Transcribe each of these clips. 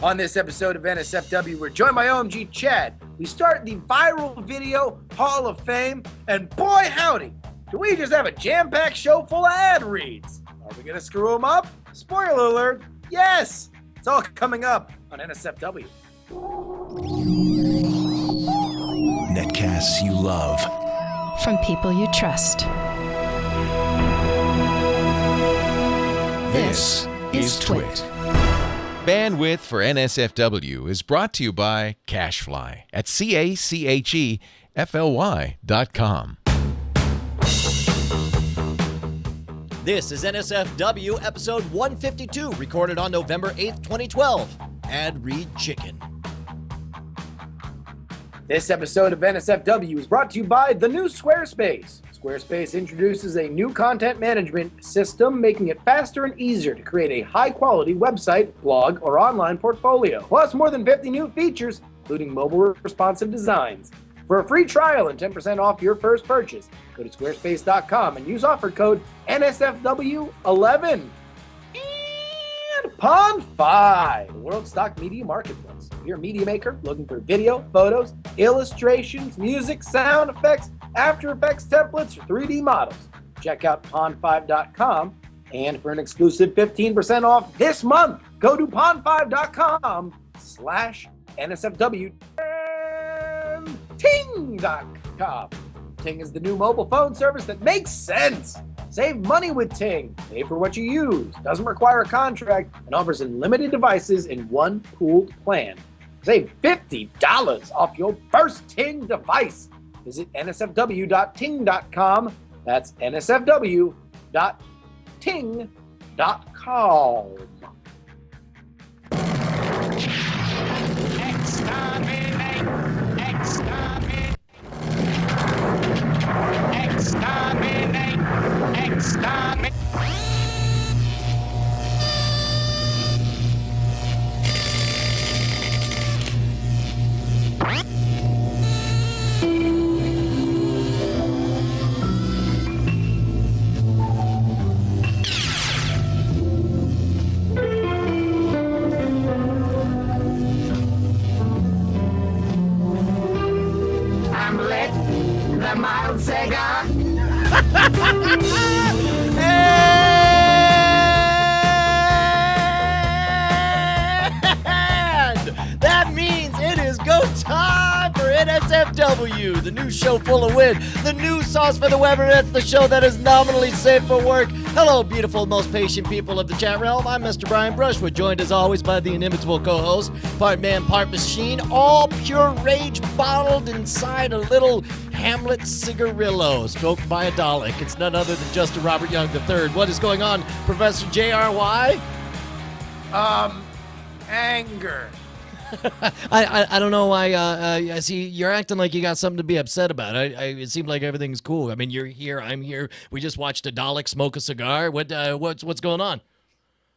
On this episode of NSFW, we're joined by OMG Chad. We start the Viral Video Hall of Fame, and boy howdy, do we just have a jam-packed show full of ad reads. Are we going to screw them up? Spoiler alert, yes! It's all coming up on NSFW. Netcasts you love. From people you trust. This is Twit. Bandwidth for NSFW is brought to you by CacheFly at CacheFly.com. This is NSFW episode 152, recorded on November 8th, 2012. Ad Read Chicken. This episode of NSFW is brought to you by the new Squarespace. Squarespace introduces a new content management system, making it faster and easier to create a high-quality website, blog, or online portfolio. Plus, more than 50 new features, including mobile responsive designs. For a free trial and 10% off your first purchase, go to squarespace.com and use offer code NSFW11. And Pond5, the world's stock media marketplace. If you're a media maker looking for video, photos, illustrations, music, sound effects, After Effects templates, or 3D models, check out pond5.com. And for an exclusive 15% off this month, go to pond5.com/NSFW. Ting.com. Ting is the new mobile phone service that makes sense. Save money with Ting. Pay for what you use. Doesn't require a contract and offers unlimited devices in one pooled plan. Save $50 off your first Ting device. Visit nsfw.ting.com. That's nsfw.ting.com. Exterminate. I'm lit, the mild cigar. And that means it is go time for NSFW, the new show full of wit, the new sauce for the web, and that's the show that is nominally safe for work. Hello, beautiful, most patient people of the chat realm. I'm Mr. Brian Brushwood, joined as always by the inimitable co-host, part man, part machine, all pure rage bottled inside a little Hamlet cigarillo, smoked by a Dalek. It's none other than Justin Robert Young III. What is going on, Professor JRY? Anger. I don't know why. I see you're acting like you got something to be upset about. It seemed like everything's cool. I mean, you're here, I'm here. We just watched a Dalek smoke a cigar. What's going on?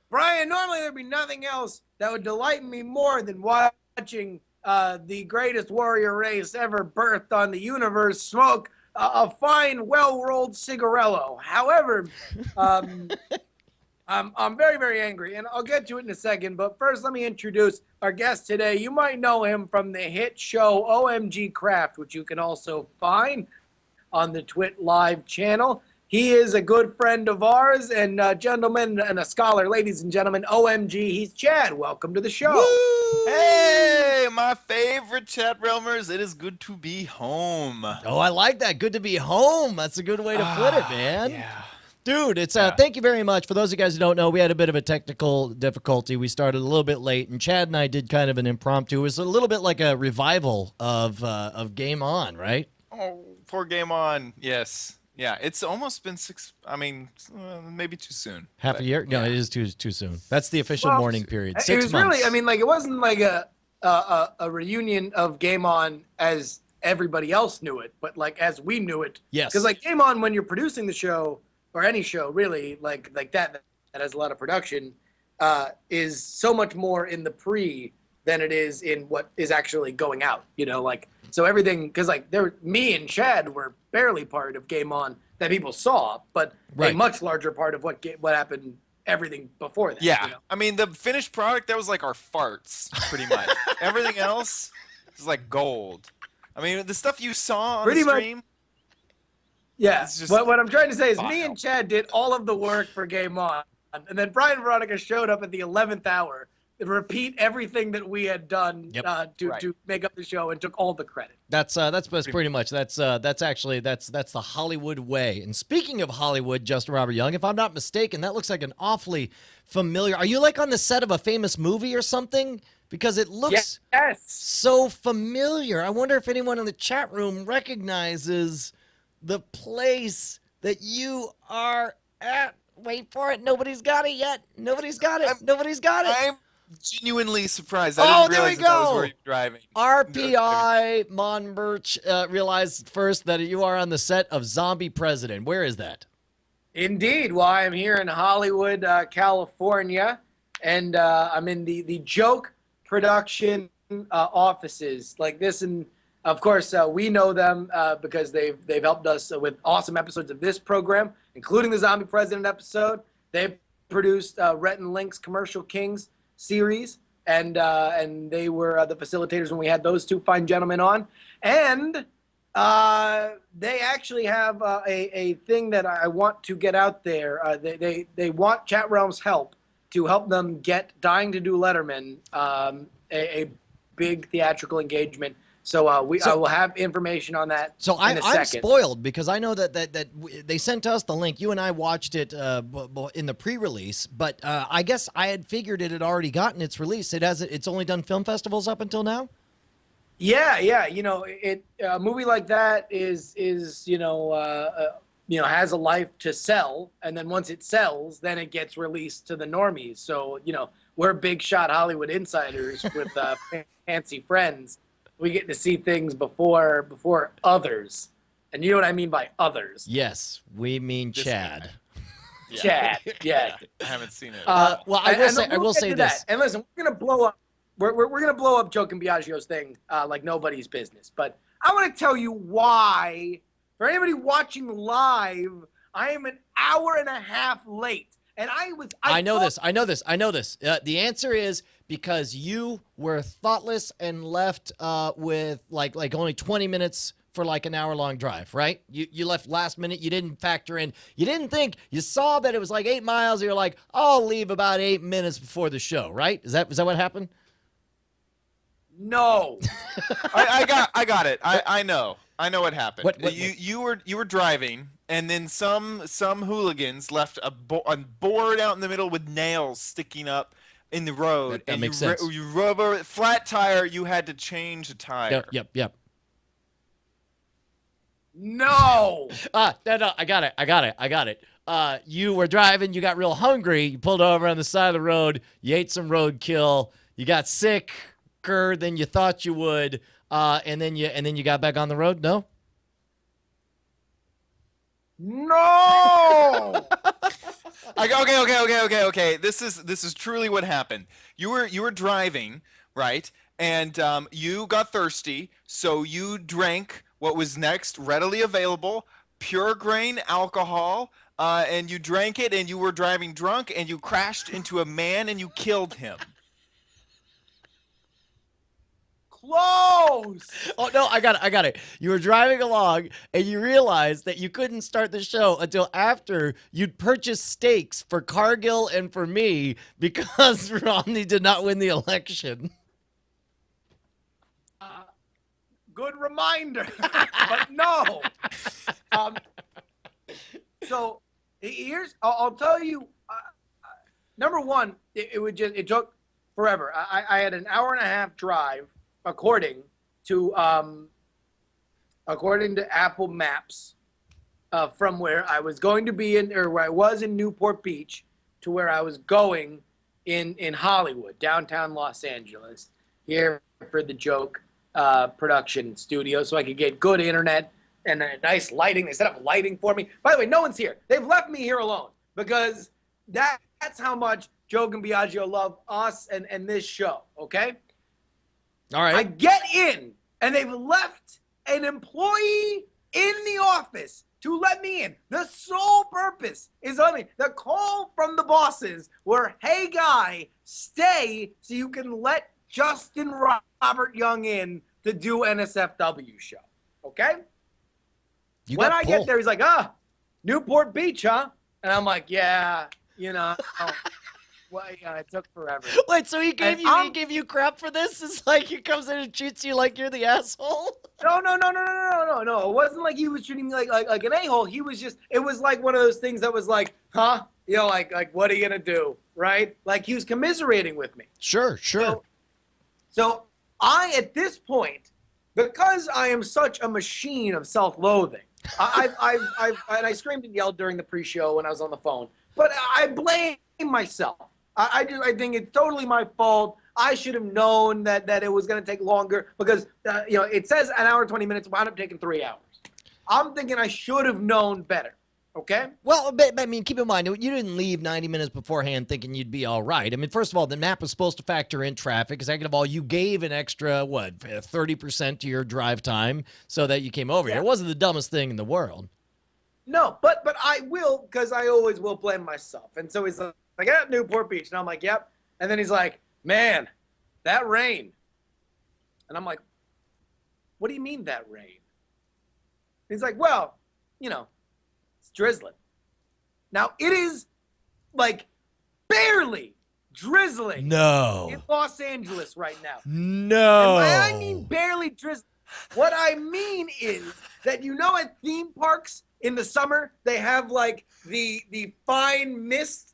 Brian, normally there'd be nothing else that would delight me more than watching the greatest warrior race ever birthed on the universe smoke a fine, well-rolled cigarello. However, I'm very, very angry, and I'll get to it in a second. But first, let me introduce our guest today. You might know him from the hit show OMG Craft, which you can also find on the Twit Live channel. He is a good friend of ours, and gentlemen, and a scholar, ladies and gentlemen, OMG, he's Chad. Welcome to the show. Woo! Hey, my favorite chat realmers. It is good to be home. Oh, I like that. Good to be home. That's a good way to put it, man. Yeah. Dude, it's thank you very much. For those of you guys who don't know, we had a bit of a technical difficulty. We started a little bit late, and Chad and I did kind of an impromptu. It was a little bit like a revival of Game On, right? Oh, poor Game On. Yes. Yeah, it's almost been maybe too soon. Half a year? No, yeah. It is too soon. That's the official mourning period. 6 It was months. really, it wasn't like a reunion of Game On as everybody else knew it, but like as we knew it. Yes. Because like Game On, when you're producing the show, or any show really, like that has a lot of production, is so much more in the pre than it is in what is actually going out, so everything, because like me and Chad were barely part of Game On that people saw, but Right. a much larger part of what happened everything before that. Yeah. You know? I mean, the finished product, that was like our farts, pretty much. Everything else is like gold. I mean, the stuff you saw on Pretty the much. stream. Yeah. It's just What I'm trying to say is me vile. and Chad did all of the work for Game On. And then Brian and Veronica showed up at the 11th hour to repeat everything that we had done Yep. to make up the show and took all the credit. That's pretty much that's the Hollywood way. And speaking of Hollywood, Justin Robert Young, if I'm not mistaken, that looks like an awfully familiar. Are you like on the set of a famous movie or something? Because it looks Yes. so familiar. I wonder if anyone in the chat room recognizes the place that you are at. Wait for it. Nobody's got it yet. Nobody's got it. Nobody's got it. I'm genuinely surprised. Oh, I didn't there we realize that was go. where you're driving. RPI Monberch realized first that you are on the set of Zombie President. Where is that? Indeed. Well, I'm here in Hollywood, California, and I'm in the joke production offices like this. And of course, we know them because they've helped us with awesome episodes of this program, including the Zombie President episode. They've produced Rhett and Link's Commercial Kings series, and they were the facilitators when we had those two fine gentlemen on. And they actually have a thing that I want to get out there. They want Chat Realm's help to help them get Dying to Do Letterman a big theatrical engagement. So I will have information on that. So in a I'm second. spoiled because I know that they sent us the link. You and I watched it in the pre-release, but I guess I had figured it had already gotten its release. It's only done film festivals up until now. Yeah. You know, a movie like that is has a life to sell, and then once it sells, then it gets released to the normies. So we're big shot Hollywood insiders with fancy friends. We get to see things before others, and you know what I mean by others. Yes, we mean This Chad. Yeah. Chad, yeah. I haven't seen it. Well, I we'll will get say to this. that. And listen, we're gonna blow up. We're gonna blow up Joe and Biagio's thing like nobody's business. But I want to tell you why. For anybody watching live, I am an hour and a half late, and I know this. The answer is because you were thoughtless and left with like only 20 minutes for like an hour-long drive, right? You left last minute. You didn't factor in. You didn't think. You saw that it was like 8 miles. You're like, I'll leave about 8 minutes before the show, right? Is that what happened? No. I got it. I know what happened. What- you were driving, and then some hooligans left a board out in the middle with nails sticking up in the road. That and makes sense. You rubber flat tire. You had to change the tire. Yep. No. No, I got it. You were driving, you got real hungry, you pulled over on the side of the road, you ate some roadkill, you got sicker than you thought you would, and then you got back on the road. No. No. Okay. This is truly what happened. You were driving, right? And you got thirsty, so you drank what was next readily available, pure grain alcohol, and you drank it, and you were driving drunk, and you crashed into a man, and you killed him. Close. Oh no, I got it. You were driving along and you realized that you couldn't start the show until after you'd purchased steaks for Cargill and for me because Romney did not win the election. Good reminder. But no. So I'll tell you. Number one, it took forever. I had an hour and a half drive. According to Apple Maps, from where I was going to be where I was in Newport Beach to where I was going in Hollywood, downtown Los Angeles, here for the joke production studio, so I could get good internet and nice lighting. They set up lighting for me. By the way, no one's here. They've left me here alone because that's how much Joe and Biagio love us and this show. Okay. All right. I get in, and they've left an employee in the office to let me in. The sole purpose is only the call from the bosses were, hey, guy, stay so you can let Justin Robert Young in to do NSFW show. Okay? When I get there, he's like, Newport Beach, huh? And I'm like, yeah, well, yeah, it took forever. Wait, so he gave you crap for this? It's like he comes in and treats you like you're the asshole? No. It wasn't like he was treating me like an a-hole. He was just, it was like one of those things that was like, huh? Like what are you going to do? Right? Like he was commiserating with me. Sure. So I, at this point, because I am such a machine of self-loathing, and I screamed and yelled during the pre-show when I was on the phone, but I blame myself. I think it's totally my fault. I should have known that it was going to take longer because, it says an hour, 20 minutes, wound up taking 3 hours. I'm thinking I should have known better. Okay? Well, but, I mean, keep in mind, you didn't leave 90 minutes beforehand thinking you'd be all right. I mean, first of all, the map was supposed to factor in traffic. Second of all, you gave an extra, 30% to your drive time so that you came over here. It wasn't the dumbest thing in the world. No, but I will, because I always will blame myself. And so he's like, at Newport Beach. And I'm like, yep. And then he's like, man, that rain. And I'm like, what do you mean that rain? He's like, well, it's drizzling. Now, it is, like, barely drizzling in Los Angeles right now. No. And I mean barely drizzling. What I mean is that, at theme parks in the summer, they have, like, the fine mist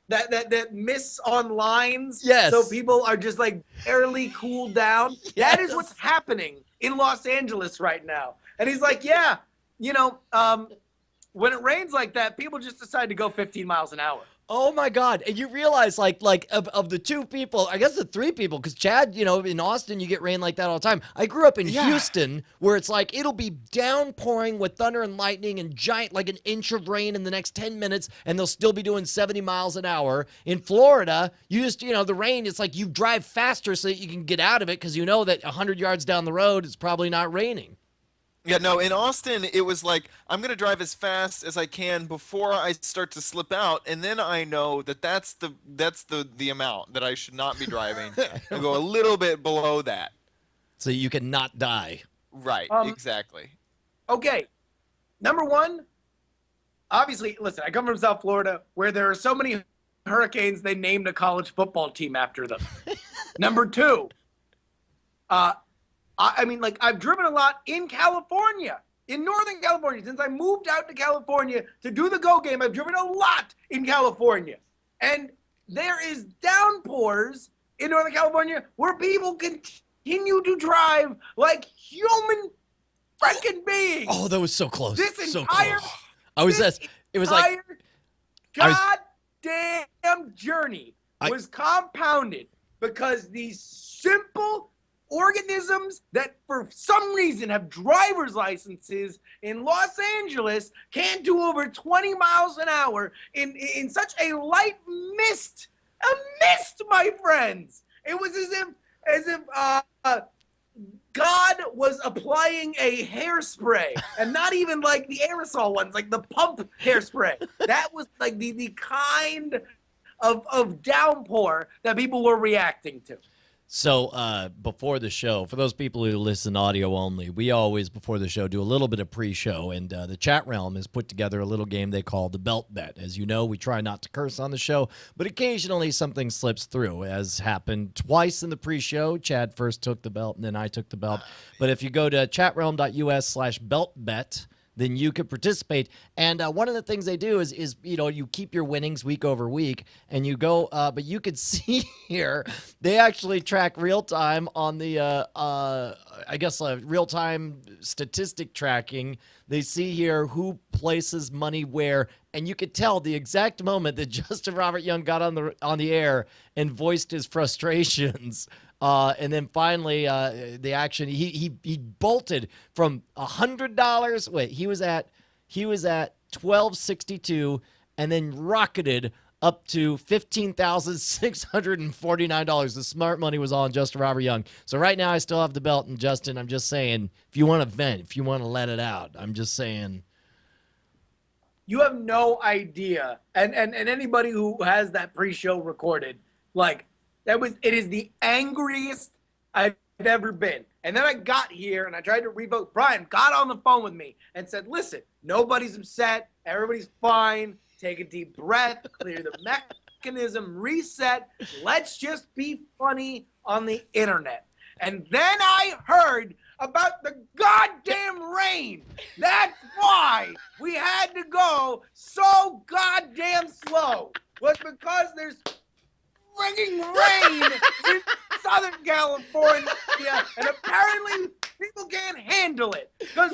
that mists on lines. Yes. So people are just, like, barely cooled down. Yes. That is what's happening in Los Angeles right now. And he's like, yeah, when it rains like that, people just decide to go 15 miles an hour. Oh my God. And you realize like of the two people, I guess the three people, because Chad, in Austin, you get rain like that all the time. I grew up in Houston where it's like, it'll be downpouring with thunder and lightning and giant, like an inch of rain in the next 10 minutes, and they'll still be doing 70 miles an hour. In Florida, you just, the rain, it's like you drive faster so that you can get out of it because you know that 100 yards down the road, it's probably not raining. Yeah, no, in Austin, it was like, I'm going to drive as fast as I can before I start to slip out, and then I know that's the amount that I should not be driving, and go a little bit below that. So you can not die. Right, exactly. Okay, number one, obviously, listen, I come from South Florida, where there are so many hurricanes, they named a college football team after them. Number two, I've driven a lot in California, in Northern California. Since I moved out to California to do the Go game, I've driven a lot in California. And there is downpours in Northern California where people continue to drive like human freaking beings. Oh, that was so close. This so entire, close. It was like goddamn journey was compounded because these simple organisms that for some reason have driver's licenses in Los Angeles can't do over 20 miles an hour in such a light mist. A mist, my friends. It was as if God was applying a hairspray, and not even like the aerosol ones, like the pump hairspray. That was like the kind of downpour that people were reacting to. So before the show, for those people who listen audio only, we always, before the show, do a little bit of pre-show, and the chat realm has put together a little game they call the Belt Bet. As you know, we try not to curse on the show, but occasionally something slips through, as happened twice in the pre-show. Chad first took the belt, and then I took the belt. But if you go to chatroom.us/beltbet, then you could participate. And one of the things they do is you keep your winnings week over week, and you go, but you could see here, they actually track real time on the, real time statistic tracking. They see here who places money where, and you could tell the exact moment that Justin Robert Young got on the air and voiced his frustrations. And then finally, the action, he bolted from $100. Wait, he was at $1,262, and then rocketed up to $15,649. The smart money was on Justin Robert Young. So right now, I still have the belt. And Justin, I'm just saying, if you want to vent, if you want to let it out, I'm just saying, you have no idea. And anybody who has that pre-show recorded, like, it is the angriest I've ever been. And then I got here and I tried to revoke. Brian got on the phone with me and said, listen, nobody's upset. Everybody's fine. Take a deep breath, clear the mechanism, reset. Let's just be funny on the internet. And then I heard about the goddamn rain. That's why we had to go so goddamn slow. Was because there's frigging rain in Southern California, and apparently people can't handle it because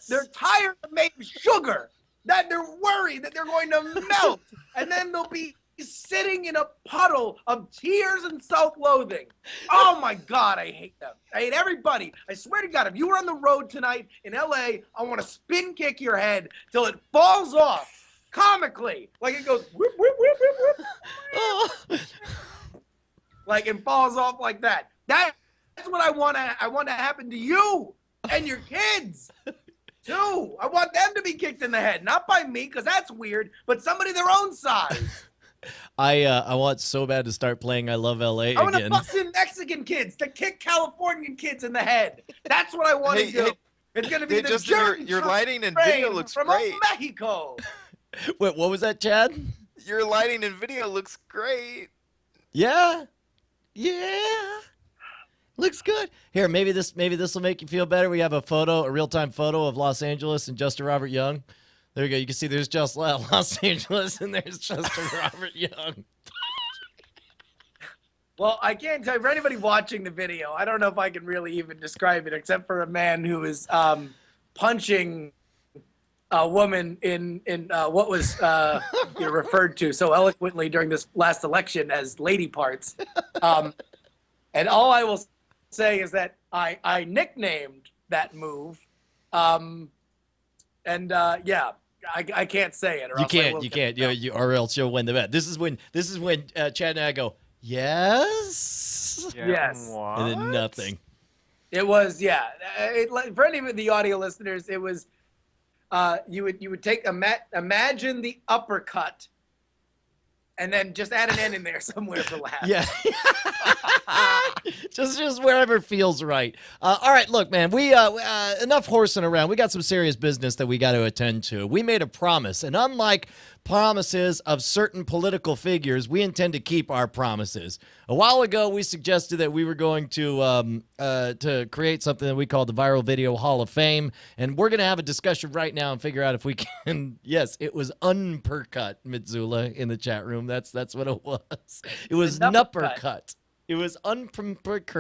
their tires are made of sugar. That they're worried that they're going to melt, and then they'll be sitting in a puddle of tears and self-loathing. Oh my God, I hate them. I hate everybody. I swear to God, if you were on the road tonight in LA, I want to spin kick your head till it falls off. Comically, like it goes whoop, whoop, whoop, whoop, whoop. Like it falls off like that. That's what I want to happen to you and your kids too. I want them to be kicked in the head, not by me, because that's weird, but somebody their own size. I want so bad to start playing I Love LA again. I want to bust in Mexican kids to kick Californian kids in the head. That's what I want to do. It's going to be the Justin, your lighting and video looks from great. Mexico. Wait, what was that, Chad? Your lighting and video looks great. Yeah. Looks good. Here, maybe this will make you feel better. We have a real-time photo of Los Angeles and Justin Robert Young. There you go. You can see there's just Los Angeles and there's Justin Robert Young. Well, I can't tell you, for anybody watching the video, I don't know if I can really even describe it, except for a man who is punching a woman in what was referred to so eloquently during this last election as lady parts. And all I will say is that I nicknamed that move. Yeah, I can't say it. Or You can't. Or else you'll win the bet. This is when Chad and I go, yes. Yes. What? And then nothing. It was, yeah. For any of the audio listeners, it was you would take imagine the uppercut, and then just add an N in there somewhere for laughs. Yeah. just wherever feels right. All right, look, man, we enough horsing around. We got some serious business that we got to attend to. We made a promise, and unlike promises of certain political figures, we intend to keep our promises. A while ago, we suggested that we were going to create something that we call the Viral Video Hall of Fame, and we're going to have a discussion right now and figure out if we can. Yes, it was unpercut, Mitsula, in the chat room. That's what it was. It was nuppercut. It was unpercut.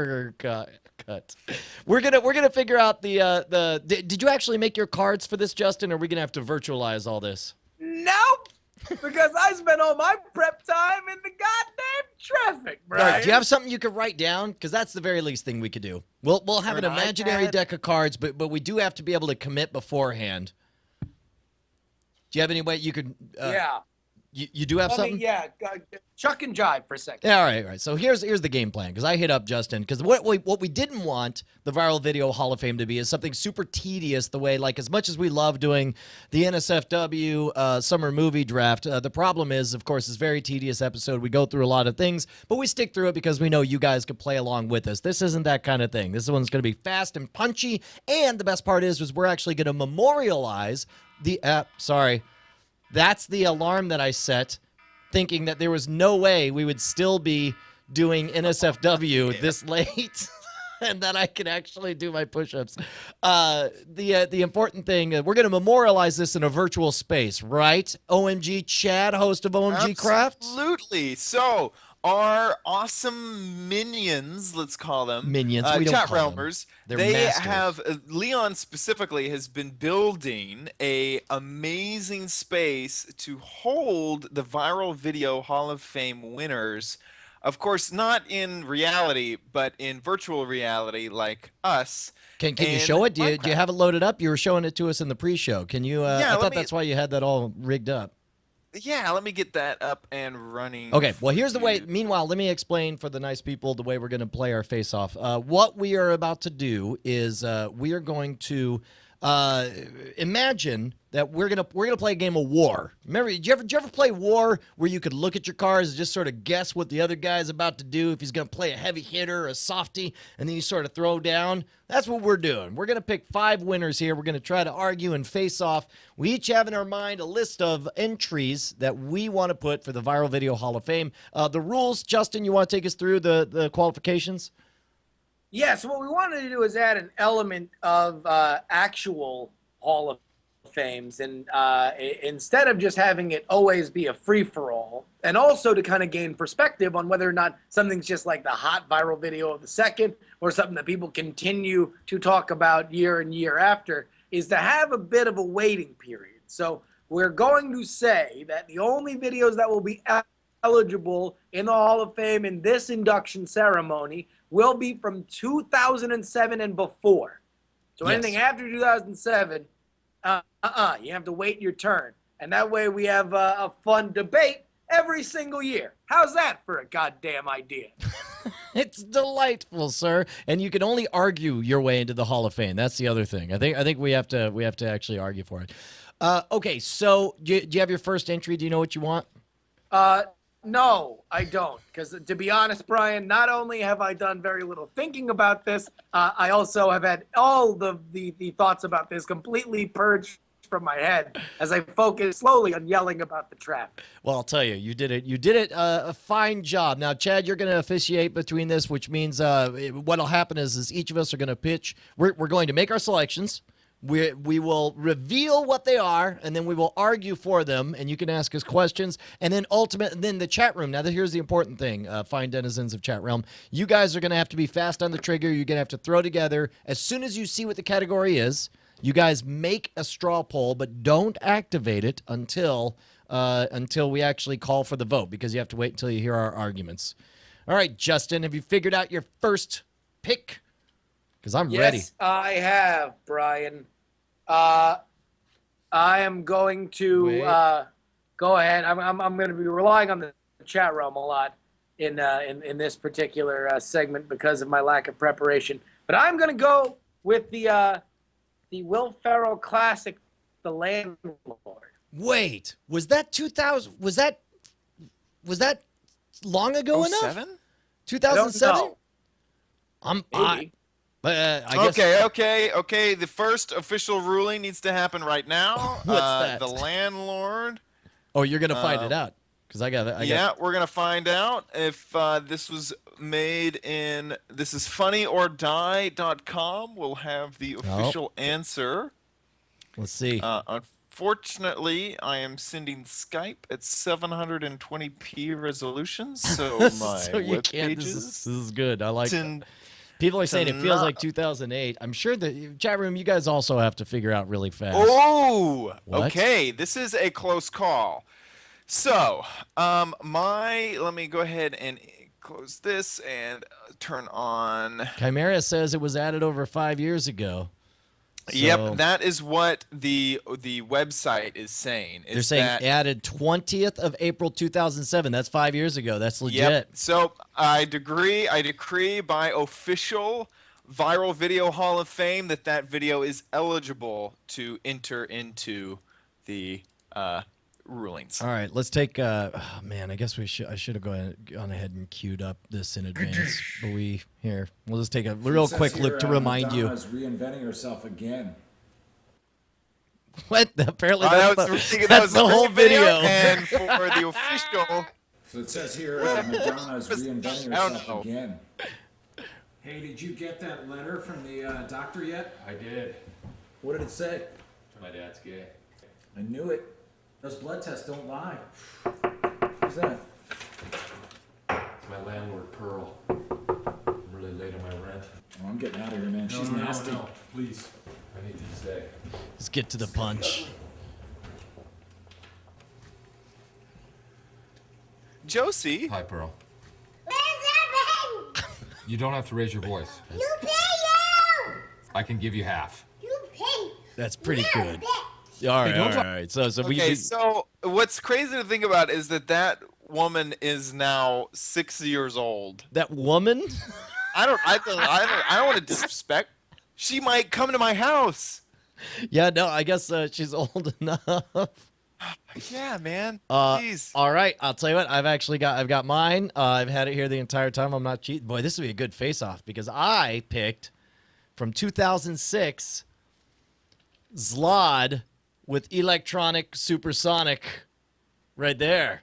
We're gonna figure out the. Did you actually make your cards for this, Justin? Or are we gonna have to virtualize all this? Nope. Because I spent all my prep time in the goddamn traffic, Brian. All right, do you have something you could write down? Because that's the very least thing we could do. We'll have an imaginary deck of cards, but we do have to be able to commit beforehand. Do you have any way you could? Yeah. You do have something? Chuck and jive for a second. Yeah, all right. So here's the game plan, because I hit up Justin, because what we didn't want the Viral Video Hall of Fame to be is something super tedious, the way, like, as much as we love doing the NSFW summer movie draft, the problem is, of course, it's a very tedious episode. We go through a lot of things, but we stick through it because we know you guys can play along with us. This isn't that kind of thing. This one's going to be fast and punchy, and the best part is we're actually going to memorialize the sorry. That's the alarm that I set, thinking that there was no way we would still be doing NSFW this late, and that I could actually do my push-ups. The important thing, we're going to memorialize this in a virtual space, right? OMG Chad, host of OMG Craft? Absolutely. So, our awesome minions, let's call them. Minions, we don't chat call them. realmers. They're They masters. have, Leon specifically has been building a amazing space to hold the Viral Video Hall of Fame winners. Of course, not in reality, but in virtual reality like us. Can you show it? Do you have it loaded up? You were showing it to us in the pre-show. Can you? I thought that's why you had that all rigged up. Yeah, let me get that up and running. Okay, well, here's the way. Meanwhile, let me explain for the nice people the way we're going to play our face-off. What we are about to do is we are going to Imagine that we're gonna play a game of War. Remember, did you ever play War where you could look at your cards and just sort of guess what the other guy's about to do, if he's gonna play a heavy hitter or a softie, and then you sort of throw down? That's what we're doing. We're gonna pick 5 winners here. We're gonna try to argue and face off. We each have in our mind a list of entries that we want to put for the Viral Video Hall of Fame. The rules, Justin, you want to take us through the qualifications? Yeah, so what we wanted to do is add an element of actual Hall of Fames, and instead of just having it always be a free-for-all, and also to kind of gain perspective on whether or not something's just like the hot viral video of the second, or something that people continue to talk about year and year after, is to have a bit of a waiting period. So we're going to say that the only videos that will be eligible in the Hall of Fame in this induction ceremony will be from 2007 and before. So anything after 2007, you have to wait your turn. And that way we have a fun debate every single year. How's that for a goddamn idea? It's delightful, sir. And you can only argue your way into the Hall of Fame. That's the other thing. I think we have to actually argue for it. Okay, so do you have your first entry? Do you know what you want? No, I don't. Because to be honest, Brian, not only have I done very little thinking about this, I also have had all the thoughts about this completely purged from my head as I focus slowly on yelling about the traffic. Well, I'll tell you, you did it a fine job. Now, Chad, you're going to officiate between this, which means what'll happen is each of us are going to pitch. We're going to make our selections. We will reveal what they are, and then we will argue for them, and you can ask us questions. And then then the chat room. Now, here's the important thing, fine denizens of chat realm. You guys are going to have to be fast on the trigger. You're going to have to throw together. As soon as you see what the category is, you guys make a straw poll, but don't activate it until we actually call for the vote, because you have to wait until you hear our arguments. All right, Justin, have you figured out your first pick? Because I'm ready. Yes, I have, Brian. I am going to go ahead. I'm going to be relying on the chat room a lot in this particular segment because of my lack of preparation. But I'm going to go with the Will Ferrell classic, The Landlord. Wait, was that 2000? Was that long ago enough? 2007? Maybe. I guess. Okay. The first official ruling needs to happen right now. What's that? The Landlord. Oh, you're gonna find it out, because I got it. We're gonna find out if this was made in. This is funnyorDie.com. We'll have the official answer. Let's see. Unfortunately, I am sending Skype at 720p resolution, so my so you web can't. pages. This is good. I like it. People are saying it feels like 2008. I'm sure the chat room, you guys also have to figure out really fast. Oh, What? okay. This is a close call. So, let me go ahead and close this and turn on. Chimera says it was added over 5 years ago. So Yep, that is what the website is saying. they're saying added 20th of April 2007. That's 5 years ago. That's legit. Yep. So I decree by official Viral Video Hall of Fame that video is eligible to enter into the rulings. All right, let's take. I guess I should have gone ahead and queued up this in advance. But we'll just take a real quick look to remind you. Madonna's reinventing herself again. What? Apparently That that's was the whole video. And for the official, So it says here, Madonna's reinventing I don't herself know. again. Hey, did you get that letter from the doctor yet? I did. What did it say? My dad's gay. I knew it. Those blood tests don't lie. Who's that? It's my landlord, Pearl. I'm really late on my rent. Oh, I'm getting out of here, man. She's nasty. No, please. I need to stay. Let's get to the punch. Josie. Hi, Pearl. Where's You don't have to raise your voice. You pay you! I can give you half. You pay! That's pretty good. All right. So So what's crazy to think about is that woman is now 6 years old. that woman. I don't want to disrespect. She might come to my house. Yeah, no, I guess she's old enough. Yeah, man. Uh, Jeez. all right, I'll tell you what. I've got mine. I've had it here the entire time. I'm not cheating. Boy, this would be a good face-off because I picked from 2006 Zlod with Electronic Supersonic right there.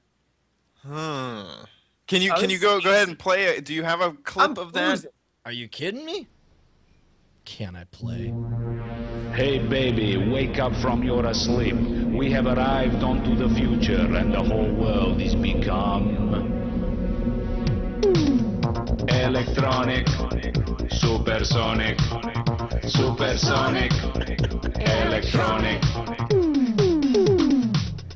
Can you go ahead and play it? Do you have a clip of that? losing. Are you kidding me? Can I play? Hey baby, wake up from your asleep. We have arrived onto the future and the whole world is become electronic, supersonic, supersonic, electronic.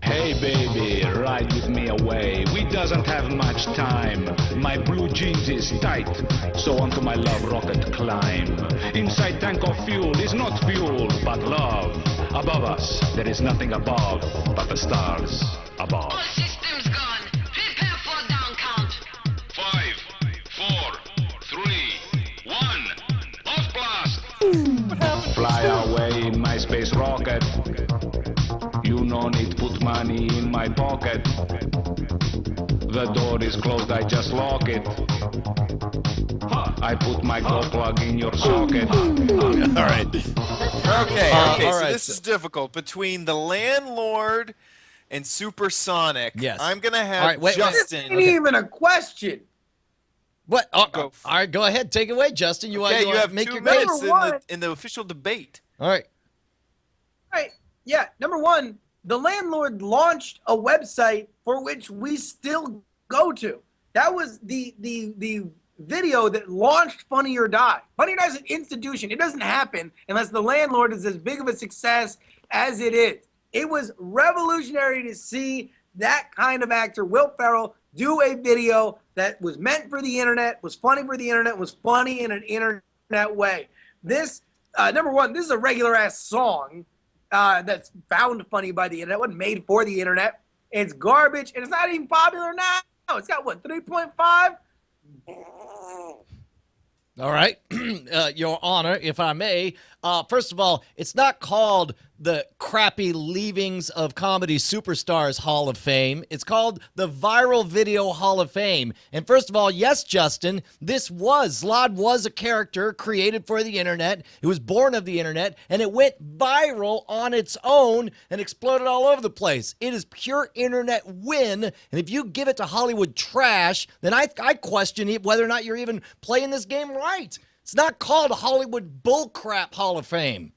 Hey baby, ride with me away. We doesn't have much time. My blue jeans is tight, so onto my love rocket climb. Inside tank of fuel is not fuel, but love. Above us, there is nothing above, but the stars above. All systems gone. Prepare for down count. 5, 4, 3, 1, off blast! Fly away in my space rocket. You no need put money in my pocket. The door is closed, I just lock it. I put my glow plug in your socket. All right. Okay, all so right, this is difficult. Between the landlord and Supersonic, Yes. I'm gonna have All right, wait. This Justin. ain't even a question. What? Oh, Go. all right, go ahead. Take it away, Justin. You Okay, want you to have make 2 your minutes case? Number one. in the official debate. All right. Right. Yeah. Number one, the landlord launched a website for which we still go to. That was the video that launched Funny or Die. Funny or Die is an institution. It doesn't happen unless the landlord is as big of a success as it is. It was revolutionary to see that kind of actor, Will Ferrell, do a video that was meant for the internet, was funny for the internet, was funny in an internet way. This, number one, this is a regular ass song that's found funny by the internet. It wasn't made for the internet. It's garbage, and it's not even popular now. It's got what, 3.5? All right. Your Honor, if I may. First of all, it's not called the crappy leavings of comedy superstars Hall of Fame. It's called the Viral Video Hall of Fame. And first of all, yes, Justin, Zlod was a character created for the internet. It was born of the internet, and it went viral on its own and exploded all over the place. It is pure internet win, and if you give it to Hollywood trash, then I question whether or not you're even playing this game right. It's not called Hollywood Bullcrap Hall of Fame.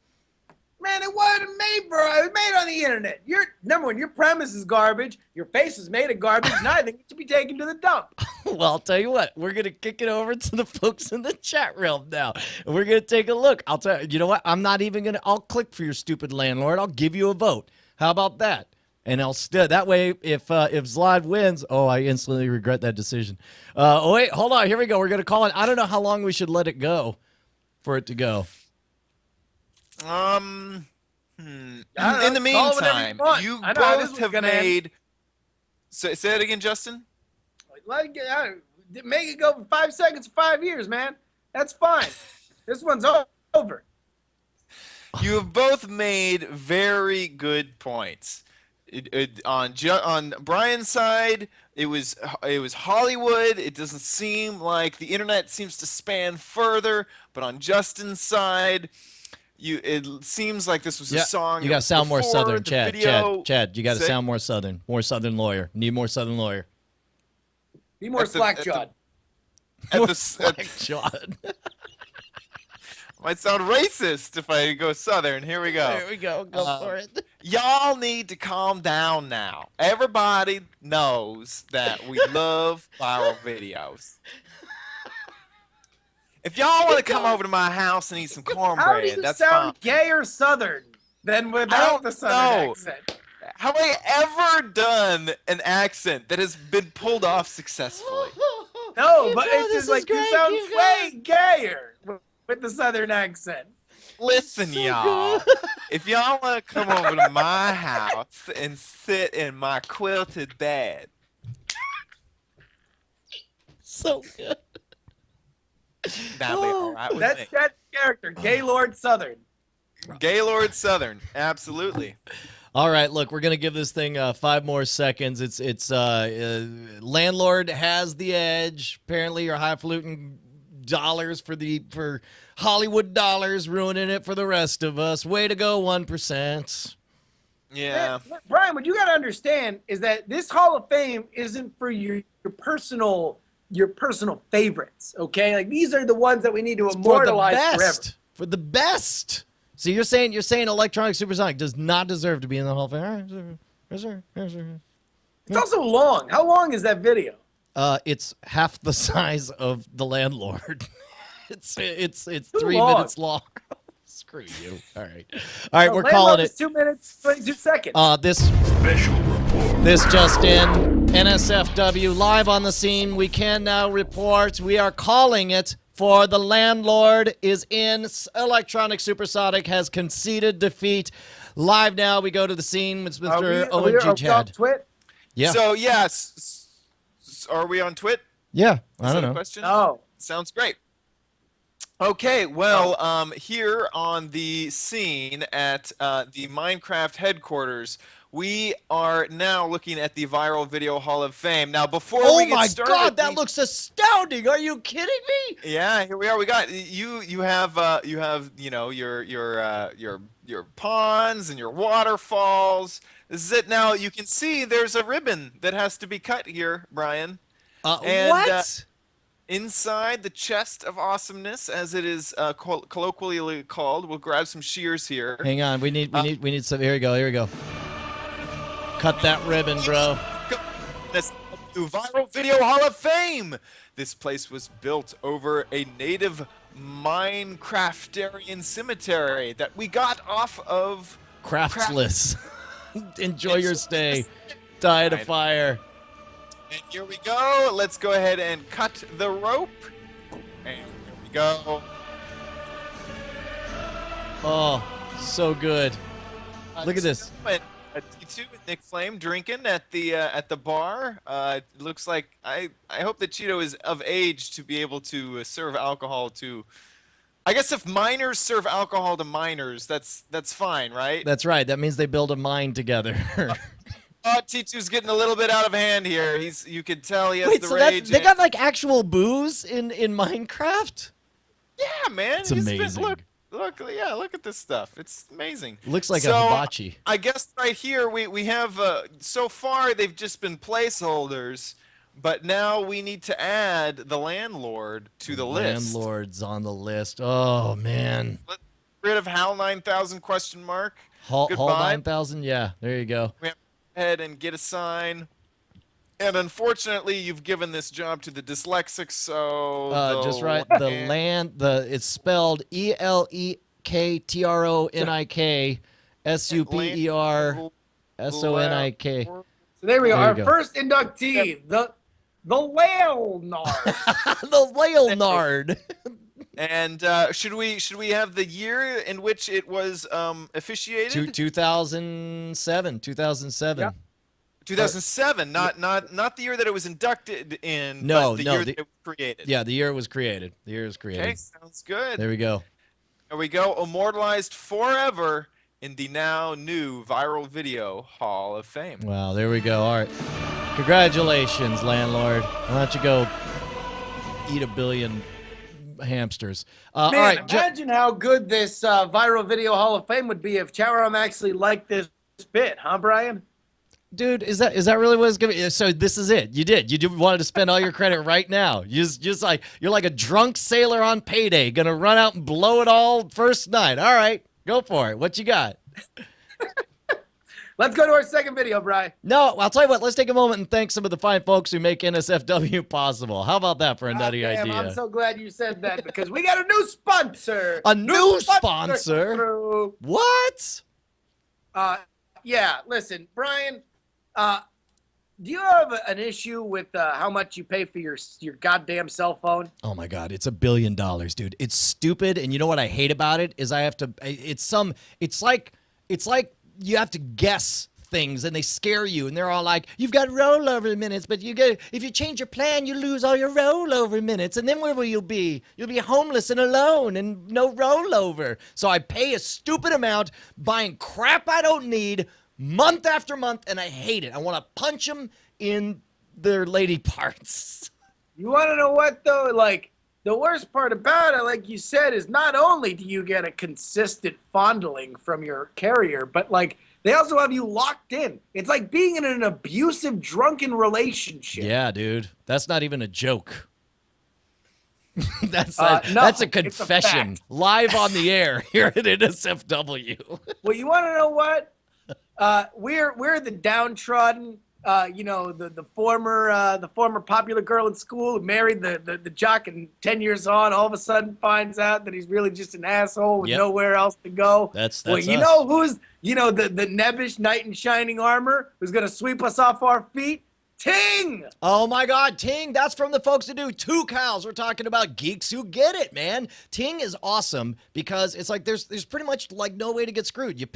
Man, it wasn't made for it. Was made on the internet. Number one, your premise is garbage. Your face is made of garbage, and I think it should be taken to the dump. Well, I'll tell you what. We're gonna kick it over to the folks in the chat realm now, and we're gonna take a look. I'll tell you. You know what? I'm not even gonna. I'll click for your stupid landlord. I'll give you a vote. How about that? And I'll that way. If Zlod wins, I instantly regret that decision. Wait, hold on. Here we go. We're gonna call it. I don't know how long we should let it go, for it to go. In the call it whatever you meantime, want. you I know how this both was have gonna end. made. Say it again, Justin. Make it go for 5 seconds, 5 years, man. That's fine. This one's over. You have both made very good points. On Brian's side, it was Hollywood. It doesn't seem like the internet seems to span further. But on Justin's side, it seems like this was a song. You got to sound more before Southern, the Chad. video. Chad, you got to Say- sound more Southern. More Southern lawyer. Need more Southern lawyer. Be more slack-jawed. At the John. might sound racist if I go Southern. Here we go. There we go. Go for it. Y'all need to calm down now. Everybody knows that we love viral videos. If y'all want to come over to my house and eat some How does cornbread, it that's sound fine. gay or Southern than I without don't the Southern know. accent? Have I ever done an accent that has been pulled off successfully? No, but Keep going, it's this just is like you great, sound keep way gayer with the Southern accent. Listen, y'all. If y'all want to come over to my house and sit in my quilted bed, So good. that'll be all right with me. That's that character, Gaylord Southern. Gaylord Southern, absolutely. All right, look, we're gonna give this thing 5 more seconds. It's landlord has the edge. Apparently, your highfalutin dollars for Hollywood dollars ruining it for the rest of us. Way to go, 1%. Yeah. Brian, what you got to understand is that this Hall of Fame isn't for your personal favorites. Okay, like these are the ones that we need to immortalize forever. For the best. So you're saying Electronic Supersonic does not deserve to be in the Hall of Fame? All right, yes, sir. It's also long. How long is that video? It's half the size of The Landlord. it's 3 long. minutes long. Screw you. All right, we're calling it 2 minutes 22 seconds. This just in. NSFW live on the scene. We can now report. We are calling it for The Landlord is in. Electronic Supersonic has conceded defeat. Live now. We go to the scene with Mr. OMG Chad. Yeah. So yes, are we on Twit? Yeah. I don't know. Question? Oh, sounds great. Okay, well, here on the scene at the Minecraft headquarters, we are now looking at the Viral Video Hall of Fame. Now, before we get started, God, that looks astounding! Are you kidding me? Yeah, here we are. We got you. You have your ponds and your waterfalls. This is it. Now you can see there's a ribbon that has to be cut here, Brian. What? Inside the chest of awesomeness, as it is colloquially called, we'll grab some shears here. Hang on, we need some. Here we go. Cut that ribbon, bro. This new Viral Video Hall of Fame. This place was built over a native Minecraftarian cemetery that we got off of Craftless. Enjoy your stay. Die at a fire. And here we go. Let's go ahead and cut the rope. And here we go. Oh, so good. Look at this. T2 and Nick Flame drinking at the bar. It looks like I hope that Cheeto is of age to be able to serve alcohol to. I guess if minors serve alcohol to minors, that's fine, right? That's right. That means they build a mine together. T2's getting a little bit out of hand here. You could tell he has the so rage. They got like actual booze in Minecraft? Yeah, man. It's amazing. Look at this stuff. It's amazing. Looks like a hibachi. I guess right here we have so far they've just been placeholders, but now we need to add the landlord to the list. Landlord's on the list. Oh man. Let's get rid of HAL 9000 ? Hall Goodbye. 9000. Yeah, there you go. We have to go ahead and get a sign. And unfortunately, you've given this job to the dyslexic, so just right. It's spelled ELEKTRONIK SUPERSONIK. So there we go. Our first inductee, the Leonard. The Leonard. And should we have the year in which it was officiated? 2007. 2007. Yeah. 2007, not the year that it was inducted in, no, but the no, year that it was created. Yeah, the year it was created. Okay, sounds good. There we go. There we go. Immortalized forever in the now new Viral Video Hall of Fame. Wow, there we go. All right. Congratulations, landlord. Why don't you go eat a billion hamsters? Man, all right. Imagine how good this Viral Video Hall of Fame would be if Chowram actually liked this bit, huh, Brian? Dude, is that really what it's gonna be? So this is it. You wanted to spend all your credit right now. You're like a drunk sailor on payday, gonna run out and blow it all first night. All right, go for it. What you got? Let's go to our second video, Brian. No, I'll tell you what. Let's take a moment and thank some of the fine folks who make NSFW possible. How about that for a nutty idea? I'm so glad you said that because we got a new sponsor. A new sponsor? What? Yeah. Listen, Brian. Do you have an issue with how much you pay for your goddamn cell phone? Oh my God, it's $1 billion, dude. It's stupid, and you know what I hate about it is I have to. It's like you have to guess things and they scare you and they're all like, you've got rollover minutes, but if you change your plan, you lose all your rollover minutes. And then where will you be? You'll be homeless and alone and no rollover. So I pay a stupid amount buying crap I don't need month after month, and I hate it. I want to punch them in their lady parts. You want to know what, though? Like, the worst part about it, like you said, is not only do you get a consistent fondling from your carrier, but, like, they also have you locked in. It's like being in an abusive, drunken relationship. Yeah, dude. That's not even a joke. That's No, that's a it's confession fact. live on the air here at NSFW. Well, you want to know what? We're the downtrodden. The former popular girl in school who married the jock, and 10 years on, all of a sudden finds out that he's really just an asshole with nowhere else to go. That's well, you us. know who's the nebbish knight in shining armor who's gonna sweep us off our feet? Ting! Oh my God, Ting! That's from the folks who do Two Cows. We're talking about geeks who get it, man. Ting is awesome because it's like there's pretty much like no way to get screwed.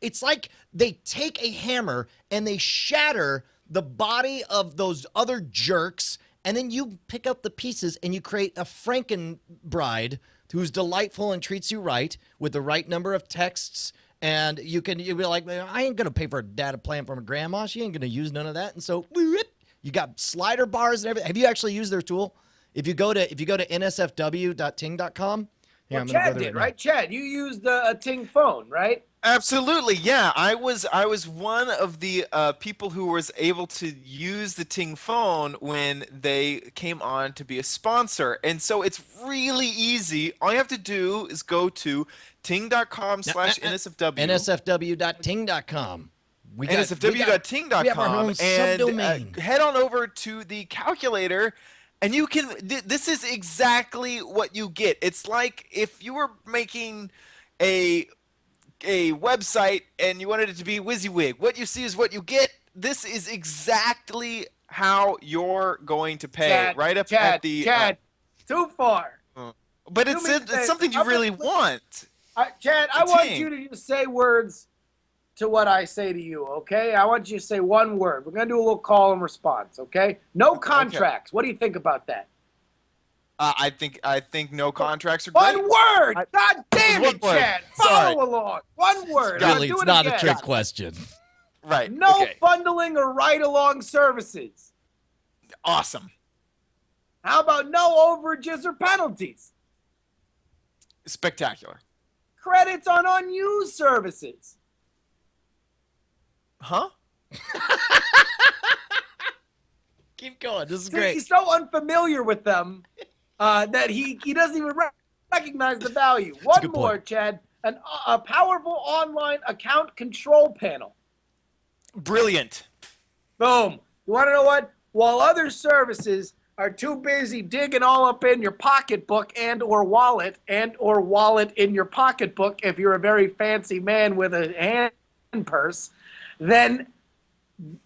It's like they take a hammer and they shatter the body of those other jerks, and then you pick up the pieces and you create a Franken bride who's delightful and treats you right with the right number of texts. And you'll be like, I ain't gonna pay for a data plan from a grandma. She ain't gonna use none of that. And so you got slider bars and everything. Have you actually used their tool? If you go to nsfw.ting.com. Well, Chad did, right? Chad, you used a Ting phone, right? Absolutely, yeah. I was one of the people who was able to use the Ting phone when they came on to be a sponsor, and so it's really easy. All you have to do is go to ting.com/nsfw. nsfw.ting.com. nsfw.ting.com we have our own and subdomain. head on over to the calculator. And you can. This is exactly what you get. It's like if you were making a website and you wanted it to be WYSIWYG. What you see is what you get. This is exactly how you're going to pay. Chad, right up Chad, at the. Chad, too far. But it's something you really want. Chad, I want you to just say words to what I say to you, okay? I want you to say one word. We're going to do a little call and response, okay? No contracts. Okay. What do you think about that? I think no contracts are great. One word! God damn it, Chad! Follow along. One word. Really, it's not a trick question. Right. No bundling or ride-along services. Awesome. How about no overages or penalties? Spectacular. Credits on unused services. Huh? Keep going. This is great. He's so unfamiliar with them that he doesn't even recognize the value. One more, point. Chad. A powerful online account control panel. Brilliant. Boom. You want to know what? While other services are too busy digging all up in your pocketbook or wallet in your pocketbook if you're a very fancy man with a hand purse, then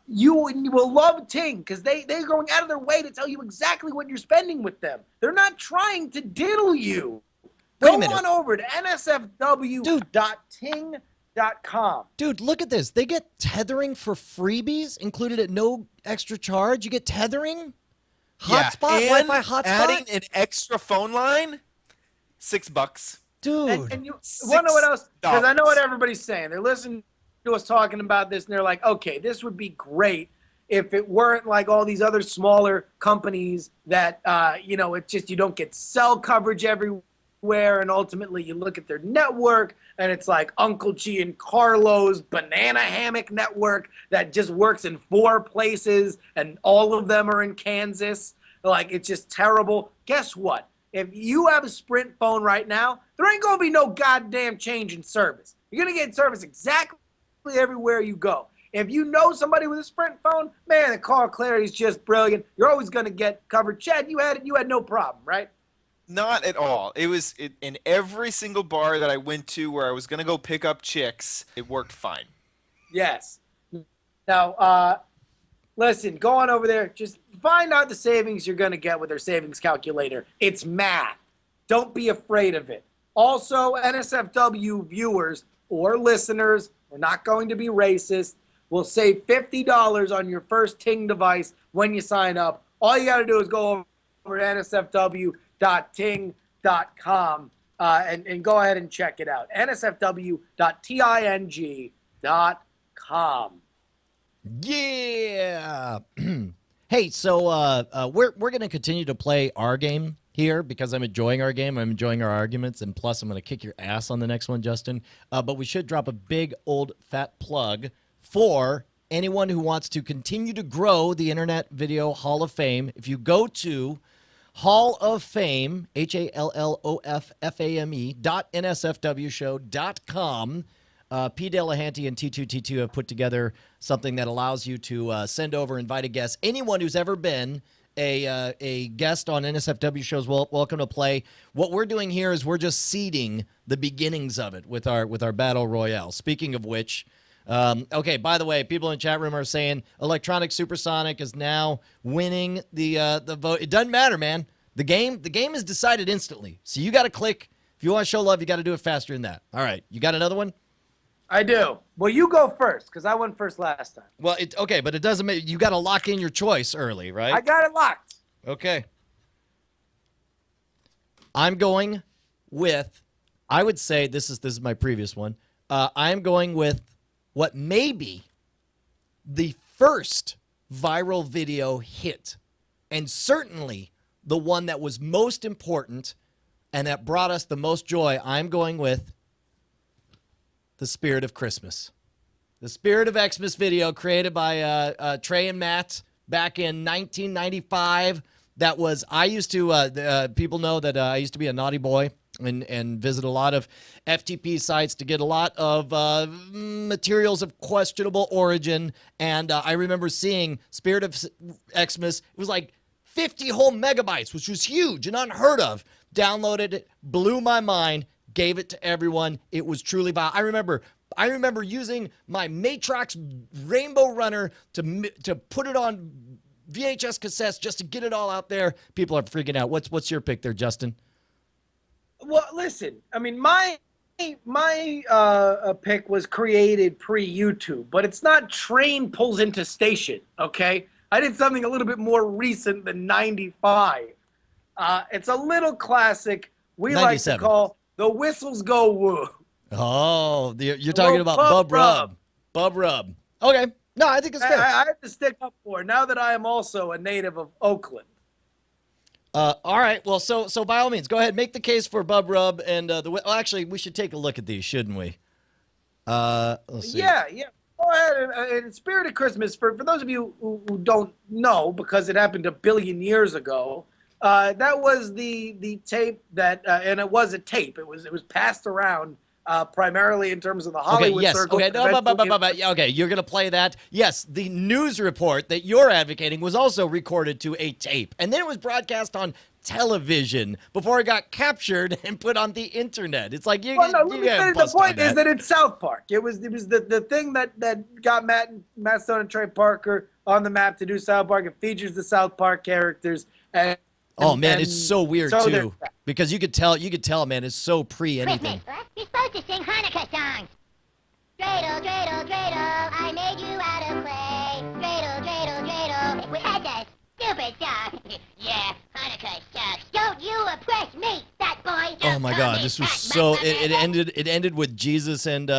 you will love Ting because they're going out of their way to tell you exactly what you're spending with them. They're not trying to diddle you. Go on over to nsfw.ting.com. Dude, look at this. They get tethering for freebies included at no extra charge. You get tethering, hotspot, Wi-Fi hotspot. Adding an extra phone line, $6. Dude. And you want to know what else? Because I know what everybody's saying. They're listening to us talking about this, and they're like, okay, this would be great if it weren't like all these other smaller companies that, it's just you don't get cell coverage everywhere, and ultimately you look at their network, and it's like Uncle G and Carlo's banana hammock network that just works in 4 places, and all of them are in Kansas. Like, it's just terrible. Guess what? If you have a Sprint phone right now, there ain't going to be no goddamn change in service. You're going to get service exactly everywhere you go. If you know somebody with a Sprint phone, man, the call clarity is just brilliant. You're always going to get covered. Chad, you had no problem, right? Not at all. It was in every single bar that I went to where I was going to go pick up chicks, it worked fine. Yes. Now, listen, go on over there. Just find out the savings you're going to get with their savings calculator. It's math. Don't be afraid of it. Also, NSFW viewers or listeners, we're not going to be racist. will save $50 on your first Ting device when you sign up. All you got to do is go over to nsfw.ting.com and go ahead and check it out. nsfw.ting.com. Yeah. Hey, so we're going to continue to play our game here because I'm enjoying our game. I'm enjoying our arguments, and plus I'm going to kick your ass on the next one, Justin. But we should drop a big old fat plug for anyone who wants to continue to grow the Internet Video Hall of Fame. If you go to Hall of Fame, HALLOFFAME.nsfwshow.com, P. Delahanty and T2T2 have put together something that allows you to send over invited guests. Anyone who's ever been a guest on NSFW shows, welcome to play. What we're doing here is we're just seeding the beginnings of it with our Battle Royale. Speaking of which, okay, by the way, people in the chat room are saying Electronic Supersonic is now winning the vote. It doesn't matter, man. The game is decided instantly. So you got to click. If you want to show love, you got to do it faster than that. All right, you got another one? I do. Well, you go first because I went first last time. Well, okay, but it doesn't make you got to lock in your choice early, right? I got it locked. Okay. I'm going with. I would say this is my previous one. I'm going with what may be the first viral video hit, and certainly the one that was most important and that brought us the most joy. I'm going with The Spirit of Christmas. The Spirit of Xmas video created by Trey and Matt back in 1995. That was, I used to, people know that I used to be a naughty boy and visit a lot of FTP sites to get a lot of materials of questionable origin. And I remember seeing Spirit of Xmas. It was like 50 whole megabytes, which was huge and unheard of. Downloaded it, blew my mind, gave it to everyone. It was truly vile. I remember using my Matrox Rainbow Runner to put it on VHS cassettes just to get it all out there. People are freaking out. What's your pick there, Justin? Well, listen. I mean, my pick was created pre-YouTube, but it's not train pulls into station. Okay, I did something a little bit more recent than '95. It's a little classic. We 97. like to call The Whistles Go Woo. Oh, you're talking about Bub Rub. Bub Rub. Okay. No, I think it's fair. I have to stick up for it now that I am also a native of Oakland. All right. Well, so by all means, go ahead. Make the case for Bub Rub and well, actually, we should take a look at these, shouldn't we? Let's see. Yeah. Go ahead. And Spirit of Christmas, for those of you who don't know, because it happened a billion years ago, that was the tape that, and it was a tape. It was passed around primarily in terms of the Hollywood circle. Okay, okay, you're going to play that. Yes, the news report that you're advocating was also recorded to a tape, and then it was broadcast on television before it got captured and put on the internet. It's like the point is that it's South Park. It was the thing that got Matt Stone and Trey Parker on the map to do South Park. It features the South Park characters. It's so weird too, because you could tell, man, it's so pre anything. You're supposed to sing Hanukkah songs. Dreidel, dreidel, dreidel, I made you out of clay. Dreidel, dreidel, dreidel, we had that stupid song. Yeah, Hanukkah sucks. Don't you oppress me, fat boy. Oh my God, this was so. It ended with Jesus and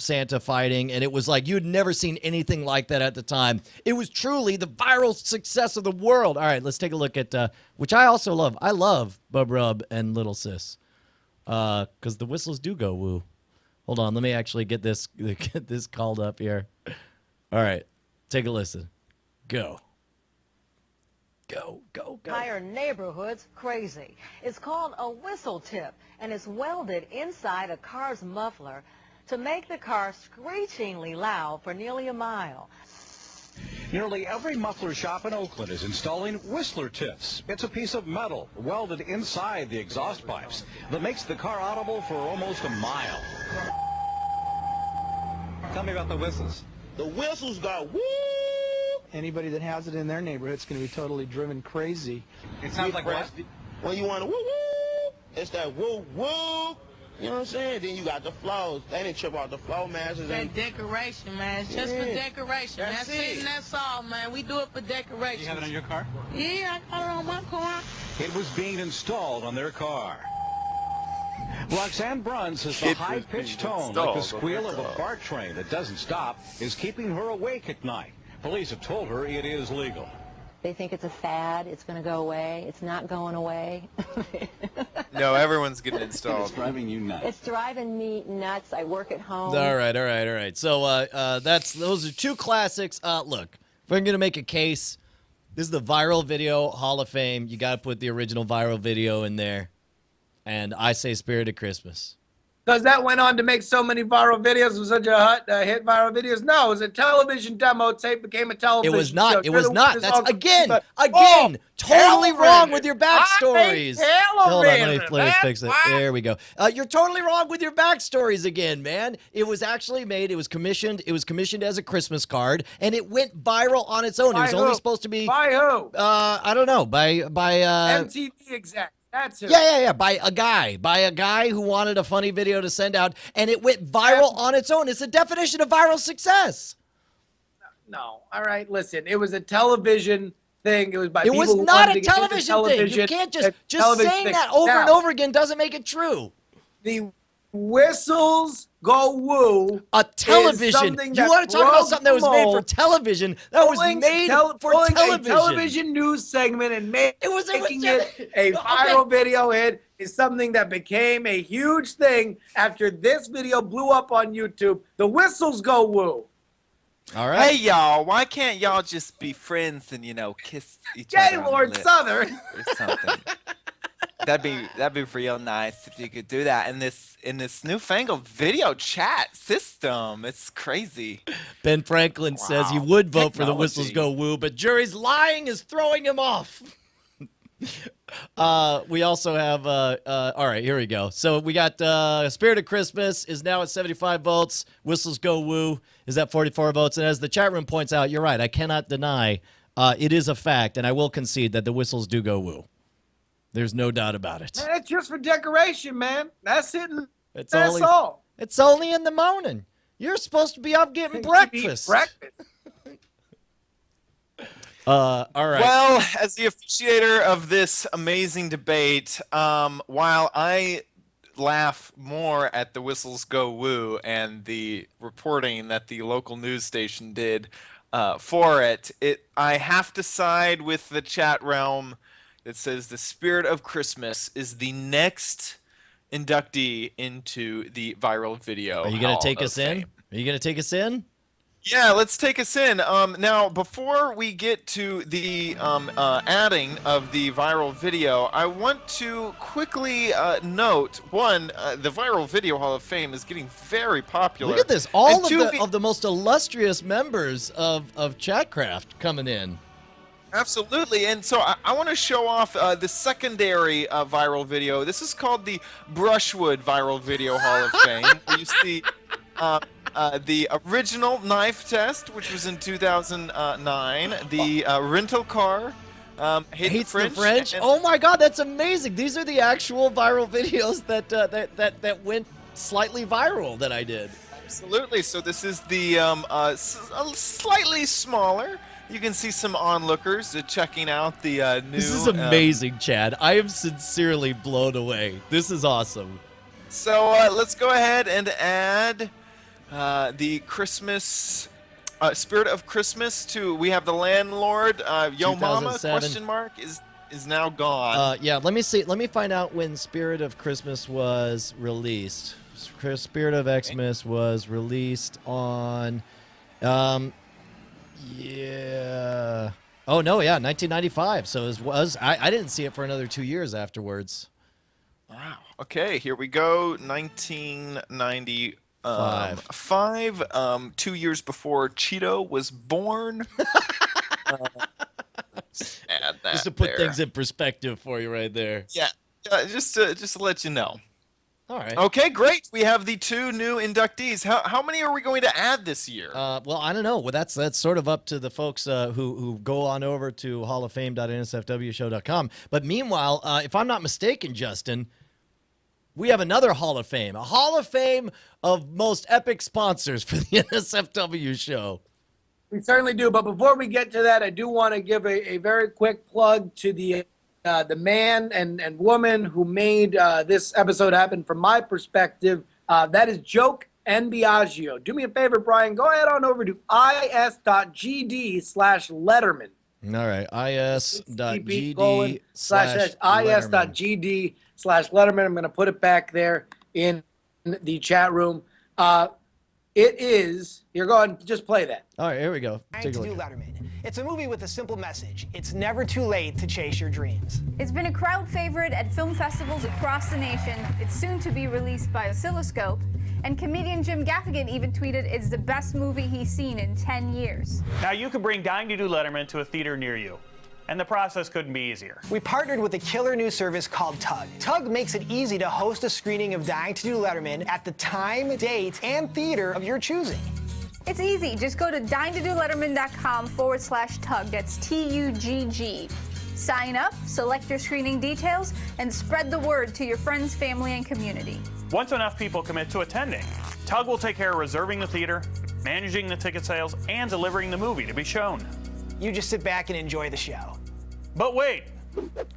Santa fighting, and it was like you'd never seen anything like that at the time. It was truly the viral success of the world. All right, let's take a look at which I also love. I love Bub Rub and Little Sis, because the whistles do go woo. Hold on, let me actually get this called up here. All right, take a listen. Go. Go. Entire neighborhood's crazy. It's called a whistle tip, and it's welded inside a car's muffler to make the car screechingly loud for nearly a mile. Nearly every muffler shop in Oakland is installing whistler tips. It's a piece of metal welded inside the exhaust pipes that makes the car audible for almost a mile. Tell me about the whistles. The whistles got woo! Anybody that has it in their neighborhood is going to be totally driven crazy. It sounds like what? When you want to woo woo, it's that woo woo. You know what I'm saying? Then you got the flows. They didn't trip out the flow masters. That decoration, man. It's just for decoration. That's That's it and that's all, man. We do it for decoration. You have it on your car? Yeah, I got it on my car. It was being installed on their car. Roxanne Brunn says the high-pitched tone, like the squeal of a BART train that doesn't stop, is keeping her awake at night. Police have told her it is legal. They think it's a fad. It's going to go away. It's not going away. No, everyone's getting installed. It's driving you nuts. It's driving me nuts. I work at home. All right. So those are two classics. Look, if I'm going to make a case, this is the Viral Video Hall of Fame. You got to put the original viral video in there. And I say Spirit of Christmas. Because that went on to make so many viral videos. It was such a hit viral videos. No, it was a television demo tape. Became a television It was not. show. It was not. That's again, Oh, totally wrong television. with your backstories. Hold on, let me fix it. There we go. You're totally wrong with your backstories again, man. It was actually made. It was commissioned. It was commissioned as a Christmas card, and it went viral on its own. By It was who? only supposed to be. By who? I don't know. By MTV exec. That's who. Yeah. By a guy who wanted a funny video to send out, and it went viral on its own. It's the definition of viral success. No. All right. Listen, it was a television thing. It was by It people was who not wanted a to get into television thing. You can't just television saying thing. that over and Now, over again doesn't make it true. The whistles go woo. A television. You want to talk about something that was made for television? That was made for television. A television news segment and making it a Okay. viral video hit is something that became a huge thing after this video blew up on YouTube. The whistles go woo. All right. Hey y'all, why can't y'all just be friends and kiss each other on the Gaylord lips Southern. or something? That'd be real nice if you could do that in this newfangled video chat system. It's crazy. Ben Franklin says he would vote for the Technology. whistles go woo, but jury's lying is throwing him off. We also have, all right, here we go. So we got Spirit of Christmas is now at 75 votes. Whistles Go Woo is at 44 votes. And as the chat room points out, you're right. I cannot deny it is a fact, and I will concede that the whistles do go woo. There's no doubt about it. Man, it's just for decoration, man. That's it. It's That's only, all. It's only in the morning. You're supposed to be up getting breakfast. All right. Well, as the officiator of this amazing debate, while I laugh more at the whistles go woo and the reporting that the local news station did for it, I have to side with the chat realm that says the Spirit of Christmas is the next inductee into the viral video. Are you going Hall to take of us in? Fame. Are you going to take us in? Yeah, let's take us in. Now, before we get to the adding of the viral video, I want to quickly note, one, the Viral Video Hall of Fame is getting very popular. Look at this. All And of the most illustrious members of Chatcraft coming in. Absolutely, and so I want to show off the secondary viral video. This is called the Brushwood Viral Video Hall of Fame, where you see the original knife test, which was in 2009, the rental car, Hates the French. Oh my God, that's amazing! These are the actual viral videos that went slightly viral that I did. Absolutely. So this is the slightly smaller. You can see some onlookers checking out the new. This is amazing, Chad. I am sincerely blown away. This is awesome. So let's go ahead and add the Christmas Spirit of Christmas to. We have the landlord. Yo Mama 2007. is now gone. Yeah. Let me see. Let me find out when Spirit of Christmas was released. Spirit of Xmas was released on. Yeah. Oh no, yeah, 1995. So it was I didn't see it for another 2 years afterwards. Wow. Okay, here we go. 1995. 2 years before Cheeto was born. Add that Just to put there. things in perspective for you right there. Yeah. Just to let you know. All right. Okay, great. We have the two new inductees. How many are we going to add this year? Well, I don't know. Well, that's sort of up to the folks who go on over to halloffame.nsfwshow.com. But meanwhile, if I'm not mistaken, Justin, we have another Hall of Fame, a Hall of Fame of most epic sponsors for the NSFW show. We certainly do. But before we get to that, I do want to give a very quick plug to the man and woman who made this episode happen from my perspective. That is Joke and Biagio. Do me a favor, Brian. Go ahead on over to is.gd/Letterman. All right, is.gd/Letterman. is.gd/Letterman. I'm going to put it back there in the chat room. It is. You're going to just play that. All right, here we go. Take a look. Letterman. It's a movie with a simple message. It's never too late to chase your dreams. It's been a crowd favorite at film festivals across the nation. It's soon to be released by Oscilloscope. And comedian Jim Gaffigan even tweeted it's the best movie he's seen in 10 years. Now you could bring Dying to Do Letterman to a theater near you. And the process couldn't be easier. We partnered with a killer new service called Tug. Tug makes it easy to host a screening of Dying to Do Letterman at the time, date, and theater of your choosing. It's easy. Just go to dyingtodoletterman.com/tug. That's TUGG. Sign up, select your screening details, and spread the word to your friends, family, and community. Once enough people commit to attending, Tug will take care of reserving the theater, managing the ticket sales, and delivering the movie to be shown. You just sit back and enjoy the show. But wait,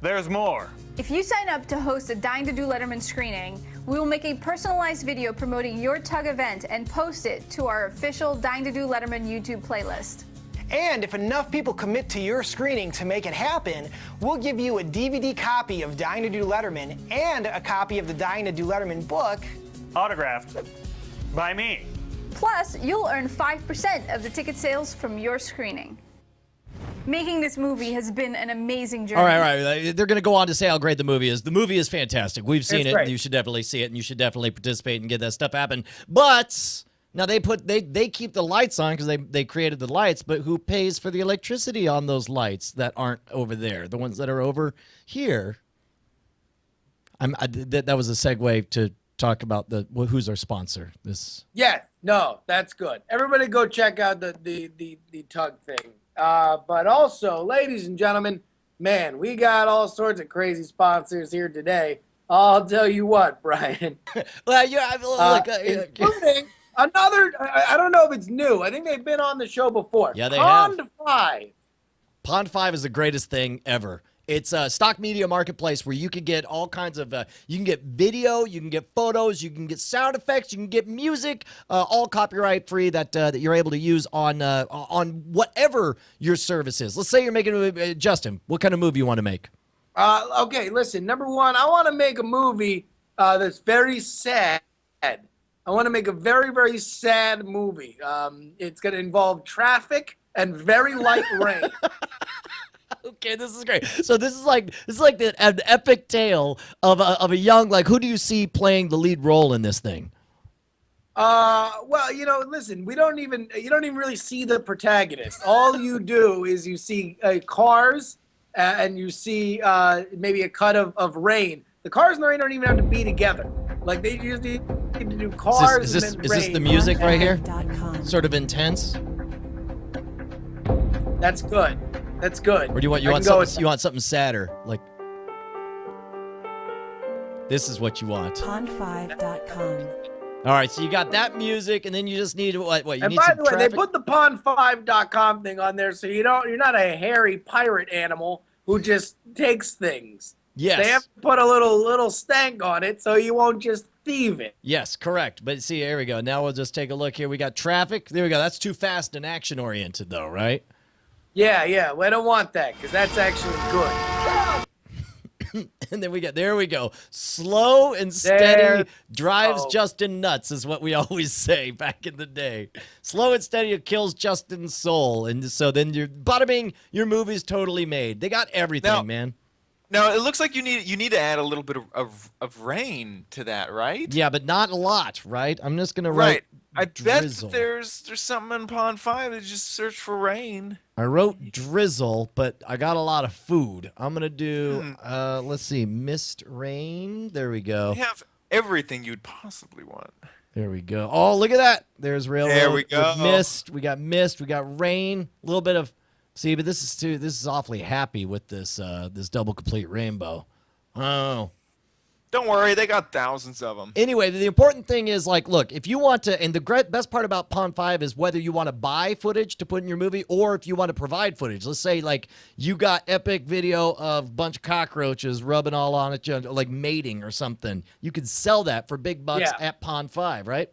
there's more. If you sign up to host a Dying to Do Letterman screening, we will make a personalized video promoting your Tug event and post it to our official Dying to Do Letterman YouTube playlist. And if enough people commit to your screening to make it happen, we'll give you a DVD copy of Dying to Do Letterman and a copy of the Dying to Do Letterman book. Autographed by me. Plus, you'll earn 5% of the ticket sales from your screening. Making this movie has been an amazing journey. All right. They're going to go on to say how great the movie is. The movie is fantastic. We've seen it. And you should definitely see it, and you should definitely participate and get that stuff happen. But now they keep the lights on because they created the lights, but who pays for the electricity on those lights that aren't over there? The ones that are over here. That was a segue to talk about who's our sponsor. Yes. No, that's good. Everybody go check out the Tug thing. But also, ladies and gentlemen, man, we got all sorts of crazy sponsors here today. I'll tell you what, Brian. Well, including another, I don't know if it's new. I think they've been on the show before. Yeah, they have. Pond 5. Pond 5 is the greatest thing ever. It's a stock media marketplace where you can get all kinds of, you can get video, you can get photos, you can get sound effects, you can get music, all copyright free that you're able to use on whatever your service is. Let's say you're making a movie. Justin, what kind of movie you want to make? Okay, listen, number one, I want to make a movie that's very sad. I want to make a very, very sad movie. It's going to involve traffic and very light rain. Okay, this is great. So this is like an epic tale of a young, like, who do you see playing the lead role in this thing? Well, listen, you don't even really see the protagonist. All you do is you see cars and you see maybe a cut of rain. The cars and the rain don't even have to be together. Like, they just need to do cars is and this rain. the music right here? Sort of intense? That's good. That's good. Or do you want something sadder? Like, this is what you want. Pond5.com. All right, so you got that music, and then you just need what? You and need by some the way, traffic? they put the pond5.com thing on there, so you're not a hairy pirate animal who just takes things. Yes. They have to put a little stank on it so you won't just thieve it. Yes, correct. But see, here we go. Now we'll just take a look here. We got traffic. There we go. That's too fast and action oriented, though, right? Yeah. Well, I don't want that because that's actually good. And then there we go. Slow and steady drives Justin nuts is what we always say back in the day. Slow and steady kills Justin's soul. And so then bada bing, your movie's totally made. They got everything, man. Now, it looks like you need to add a little bit of rain to that, right? Yeah, but not a lot, right? I'm just going to write I drizzle. bet there's something in Pond 5 that just search for rain. I wrote drizzle, but I got a lot of food. I'm going to do, let's see, mist rain. There we go. They have everything you'd possibly want. There we go. Oh, look at that. There's railroad. There we go. Mist. We got rain. A little bit of, see, but this is awfully happy with this double complete rainbow. Oh. Don't worry, they got thousands of them. Anyway, the important thing is, like, look, if you want to, and the best part about Pond 5 is whether you want to buy footage to put in your movie or if you want to provide footage. Let's say, like, you got epic video of a bunch of cockroaches rubbing all on it, like mating or something. You could sell that for big bucks at Pond 5, right?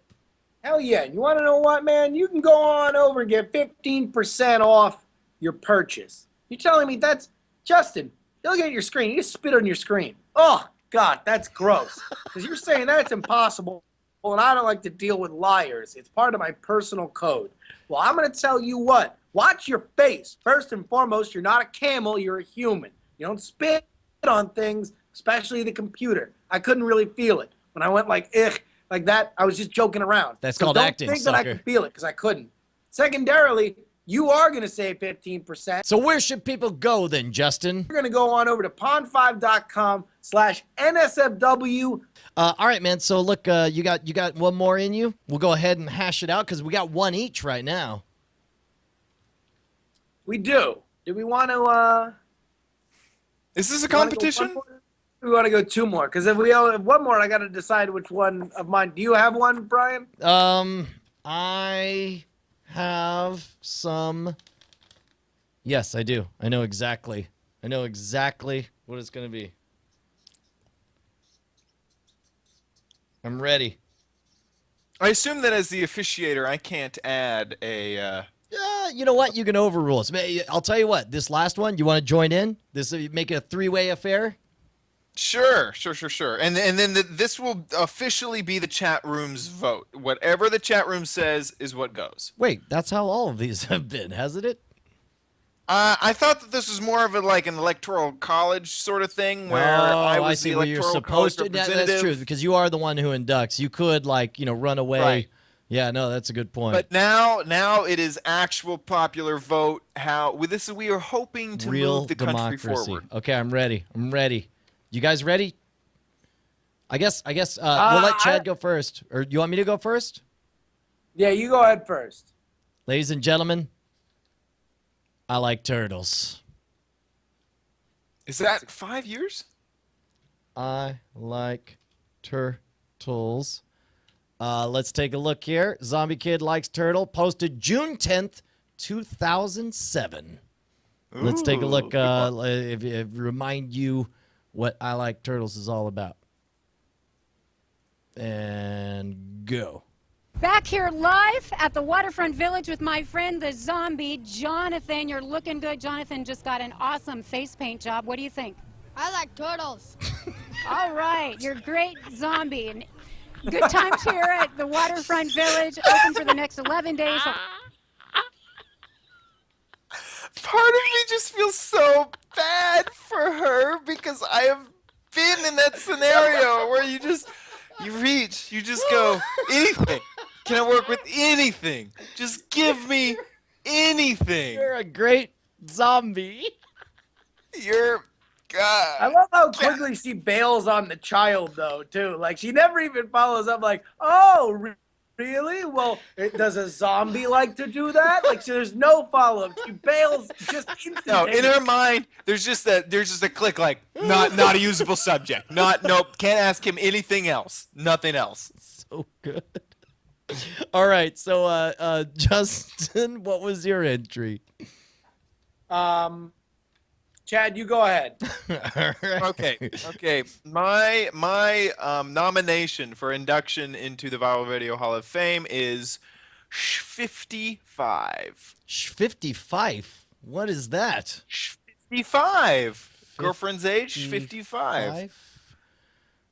Hell yeah. You want to know what, man? You can go on over and get 15% off your purchase. You're telling me that's... Justin, look at your screen. You just spit on your screen. Oh, God, that's gross. Because you're saying that's impossible, and I don't like to deal with liars. It's part of my personal code. Well, I'm going to tell you what. Watch your face. First and foremost, you're not a camel, you're a human. You don't spit on things, especially the computer. I couldn't really feel it. When I went like, ugh, like that, I was just joking around. That's so called don't acting, think that I could feel it, because I couldn't. Secondarily, you are going to save 15%. So where should people go then, Justin? You're going to go on over to pond5.com/NSFW. All right, man. So look, you got one more in you. We'll go ahead and hash it out because we got one each right now. We do. Do we want to? Is this a competition? We want to go two more because if we have one more, I got to decide which one of mine. Do you have one, Brian? I have some. Yes, I do. I know exactly. I know exactly what it's going to be. I'm ready. I assume that as the officiator, I can't add a... You know what? You can overrule us. I'll tell you what. This last one, you want to join in? Make it a three-way affair? Sure. And then this will officially be the chat room's vote. Whatever the chat room says is what goes. Wait, that's how all of these have been, hasn't it? I thought that this was more of like an electoral college sort of thing where I was the electoral college representative. That's true, because you are the one who inducts. You could, run away. Right. Yeah, no, that's a good point. But now it is actual popular vote. We are hoping to move the country forward. Okay, I'm ready. You guys ready? I guess we'll let Chad go first. Or you want me to go first? Yeah, you go ahead first. Ladies and gentlemen, I like turtles. Is that 5 years? I like turtles. Let's take a look here. Zombie Kid Likes Turtle, posted June 10th, 2007. Let's take a look. If remind you what I Like Turtles is all about. And go. Back here live at the Waterfront Village with my friend, the zombie, Jonathan. You're looking good. Jonathan just got an awesome face paint job. What do you think? I like turtles. All right. You're a great zombie. And good times here at the Waterfront Village. Open for the next 11 days. Part of me just feels so bad for her because I have been in that scenario where you just go, anything. Can I work with anything? Just give me anything. You're a great zombie. God. I love how quickly she bails on the child, though, too. Like, she never even follows up, like, oh, really? Well, does a zombie like to do that? Like, there's no follow-up. She bails just instantly. No, in her mind, there's just a click, like, not a usable subject. Nope, can't ask him anything else. Nothing else. So good. All right, so, Justin, what was your entry? Chad, you go ahead. Okay. My nomination for induction into the Viral Video Hall of Fame is 55. 55? What is that? 55. Girlfriend's age 55.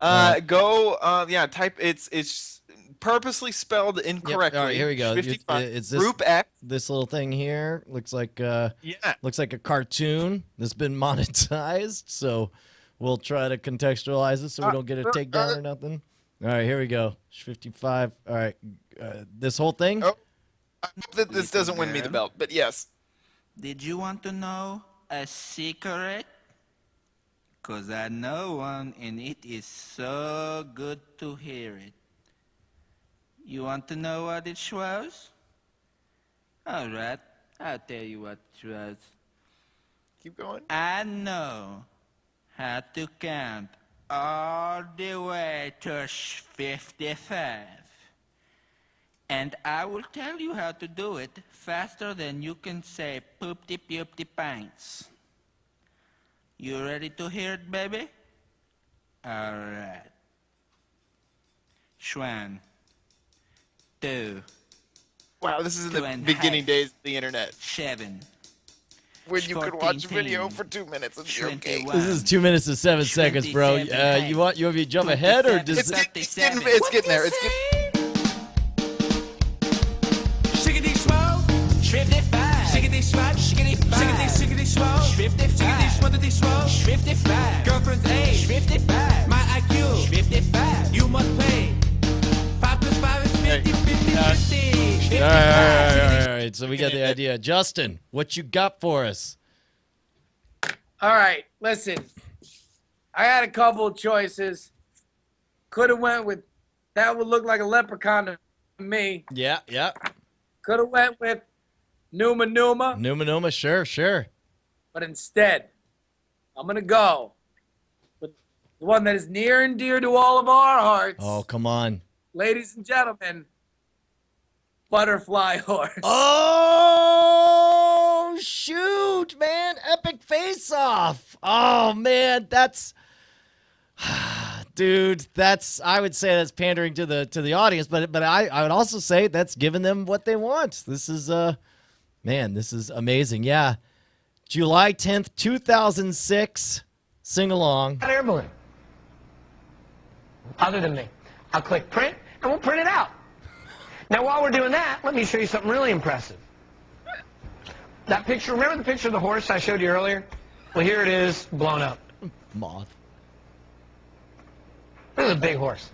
Type it's purposely spelled incorrectly. Yep. All right, here we go. 55. It's this, Group X. This little thing here looks like looks like a cartoon that's been monetized. So we'll try to contextualize it so we don't get a takedown or nothing. All right, here we go. 55. All right, this whole thing. Oh, I hope that this doesn't win me the belt, but yes. Did you want to know a secret? 'Cause I know one, and it is so good to hear it. You want to know what it was? All right, I'll tell you what it was. Keep going. I know how to count all the way to 55. And I will tell you how to do it faster than you can say poopty poopty pants. You ready to hear it, baby? All right. Schwan. 2. Wow, this is the 2.5. beginning days of the internet. 7. When you could watch a 14. video for 2 minutes and be okay. This is 2 minutes and 7 seconds, bro. You want me to jump ahead or does It's getting there. It's getting. Shiggity swole, 55. Shiggity swat, shiggity 5. Shiggity swole, 55. Shiggity swiggity swole, 55. Girlfriend's age, 55. My IQ, 55. You must pay. 5 plus 5 is 50, 50, 50. All right. So we got the idea. Justin, what you got for us? All right, listen. I had a couple of choices. Could have went with that would look like a leprechaun to me. Yeah. Could have went with Numa Numa. Numa, sure. But instead, I'm going to go with the one that is near and dear to all of our hearts. Oh, come on. Ladies and gentlemen, Butterfly Horse. Oh, shoot, man. Epic face-off. Oh, man, that's... Dude, I would say that's pandering to the audience, but I would also say that's giving them what they want. This is, this is amazing. Yeah. July 10th, 2006. Sing along. Air balloon. Other than me. I'll click print, and we'll print it out. Now, while we're doing that, let me show you something really impressive. That picture, remember the picture of the horse I showed you earlier? Well, here it is, blown up. Moth. This is a big horse.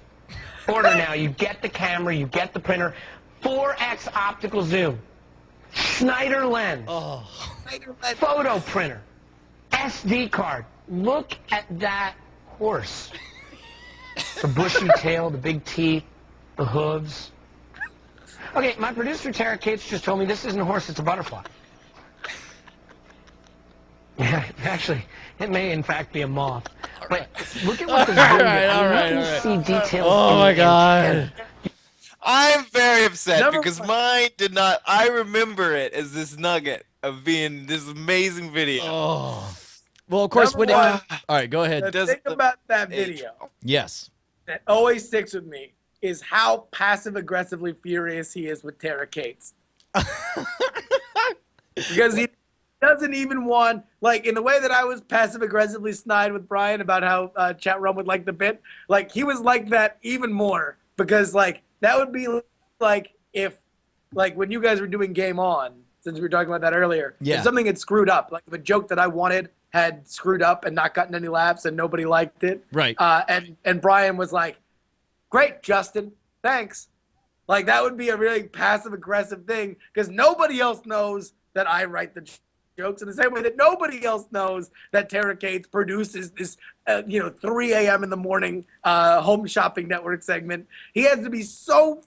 Order now. You get the camera, you get the printer. 4x optical zoom. Schneider lens. Oh. Photo printer. SD card. Look at that horse. The bushy tail, the big teeth, the hooves. Okay, my producer, Tara Cates, just told me this isn't a horse, it's a butterfly. Yeah, actually, it may in fact be a moth. But look at what the zoom is. All right. You see details. Oh, my God. I'm very upset because mine did not. I remember it as this nugget of being this amazing video. Oh. Well, of course, Number all one, right, go ahead. The thing about that video Yes. that always sticks with me is how passive-aggressively furious he is with Tara Cates. Because he doesn't even want, like, in the way that I was passive-aggressively snide with Brian about how Chat Room would like the bit, like, he was like that even more. Because, like, that would be like if, like, when you guys were doing Game On, since we were talking about that earlier, Yeah. if something had screwed up, like if a joke that I wanted had screwed up and not gotten any laughs and nobody liked it. Right. And Brian was like, great, Justin, thanks. Like, that would be a really passive-aggressive thing because nobody else knows that I write the jokes in the same way that nobody else knows that Tara Cates produces this, 3 a.m. in the morning home shopping network segment. He has to be so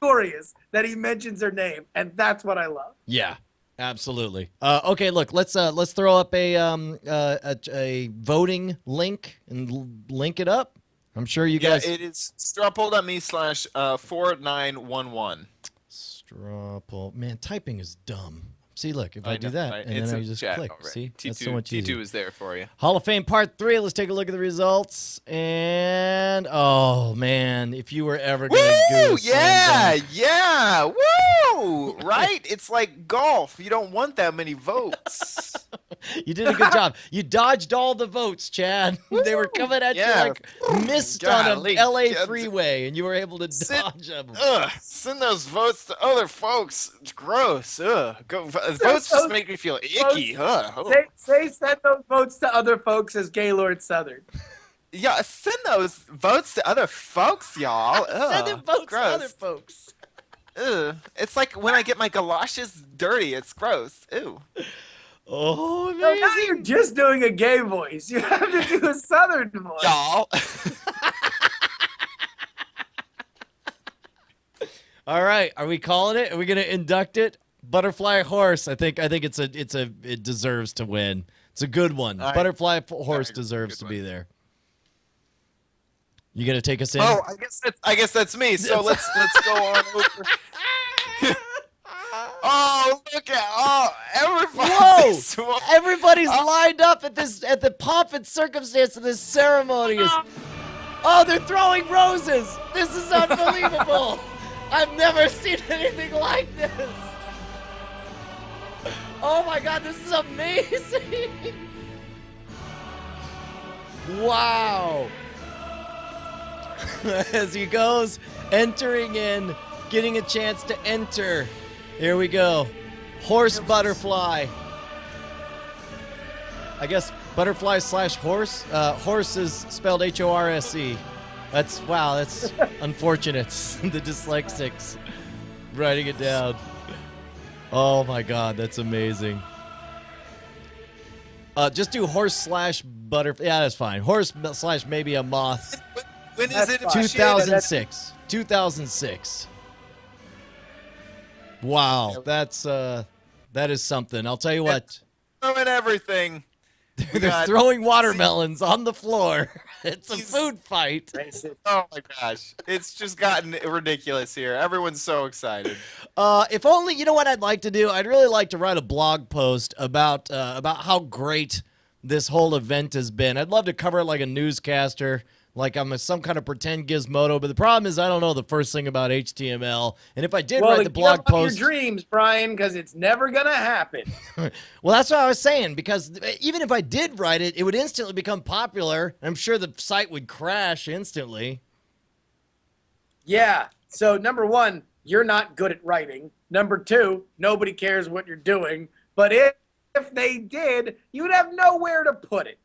furious that he mentions her name, and that's what I love. Yeah, absolutely. Okay, look, let's throw up a voting link and link it up. I'm sure you guys. Yeah, it is strawpoll.me/4911. Strawpoll. Man, typing is dumb. See, look, if I do know, that, right? and It's then I in just chat click. already. See, that's T2, so much easier. T2 is there for you. Hall of Fame Part 3. Let's take a look at the results. And, oh, man, if you were ever going to go Yeah, woo! Right? It's like golf. You don't want that many votes. You did a good job. You dodged all the votes, Chad. They were coming at you like mist on Golly. an LA freeway, and you were able to dodge them. Send those votes to other folks. It's gross. Votes just make me feel icky. Say send those votes to other folks as Gaylord Southern. Yeah, send those votes to other folks, y'all. Send them votes gross. to other folks. It's like when I get my galoshes dirty. It's gross. Ew. Oh, no, now you're just doing a gay voice. You have to do a Southern voice. Y'all. All right, are we calling it? Are we gonna induct it? Butterfly Horse. I think it deserves to win. It's a good one. Butterfly Horse deserves to be there. You gonna take us in? Oh, I guess that's me. So let's go on over. Oh, look at everybody's. Whoa! Everybody's lined up at the pomp and circumstance of this ceremony. Oh, they're throwing roses. This is unbelievable. I've never seen anything like this. Oh my God, this is amazing. Wow. As he goes, entering in, getting a chance to enter. Here we go. Horse butterfly. I guess butterfly / horse. Horse is spelled HORSE. That's unfortunate. The dyslexics writing it down. Oh my God, that's amazing. Just do horse / butterfly. Yeah, that's fine. Horse / maybe a moth. When is it? 2006. 2006. Wow, that is something. I'll tell you what. Throwing everything. They're throwing watermelons on the floor. It's a food fight. Oh my gosh, it's just gotten ridiculous here. Everyone's so excited. If only, you know what I'd like to do? I'd really like to write a blog post about how great this whole event has been. I'd love to cover it like a newscaster, like I'm some kind of pretend gizmodo. But the problem is I don't know the first thing about HTML. And if I did write the blog post, your dreams, Brian, because it's never gonna happen. Well, that's what I was saying, because even if I did write it, it would instantly become popular. I'm sure the site would crash instantly. Yeah. So number one, you're not good at writing. Number two, nobody cares what you're doing. But if they did, you would have nowhere to put it.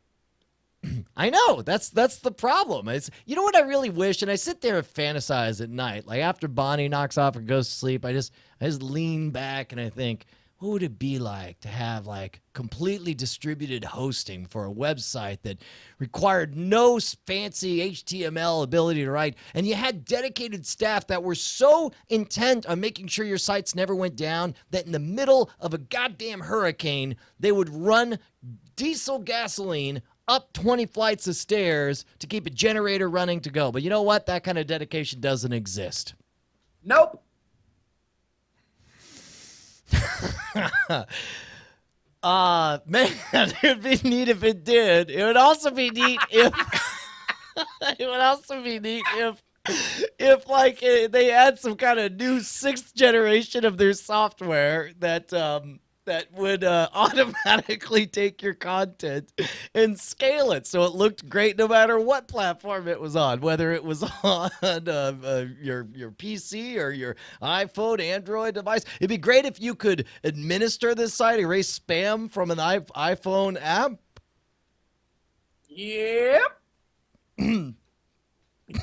I know. That's the problem. You know what I really wish, and I sit there and fantasize at night. Like after Bonnie knocks off and goes to sleep, I just lean back and I think, what would it be like to have like completely distributed hosting for a website that required no fancy HTML ability to write, and you had dedicated staff that were so intent on making sure your sites never went down that in the middle of a goddamn hurricane, they would run diesel gasoline up 20 flights of stairs to keep a generator running to go. But you know what? That kind of dedication doesn't exist. Nope. Man, it would be neat if it did. It would also be neat if if like they had some kind of new 6th generation of their software that would automatically take your content and scale it so it looked great no matter what platform it was on, whether it was on your PC or your iPhone, Android device. It'd be great if you could administer this site, erase spam from an iPhone app. Yep.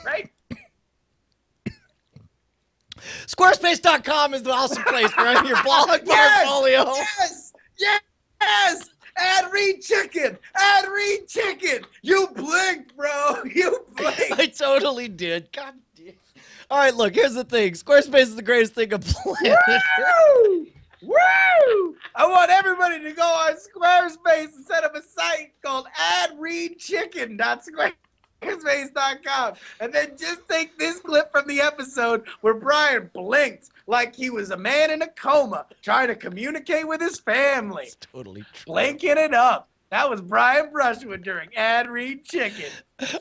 Right. Squarespace.com is the awesome place for your blog portfolio. Yes! Ad read chicken! Ad read chicken! You blinked, bro! You blinked! I totally did. God damn. All right, look, here's the thing. Squarespace is the greatest thing on planet. Woo! Woo! I want everybody to go on Squarespace and set up a site called adreadchicken.squarespace.com, and then just take this clip from the episode where Brian blinked like he was a man in a coma trying to communicate with his family. It's totally true. Blinking it up. That was Brian Brushwood during Ad Read Chicken.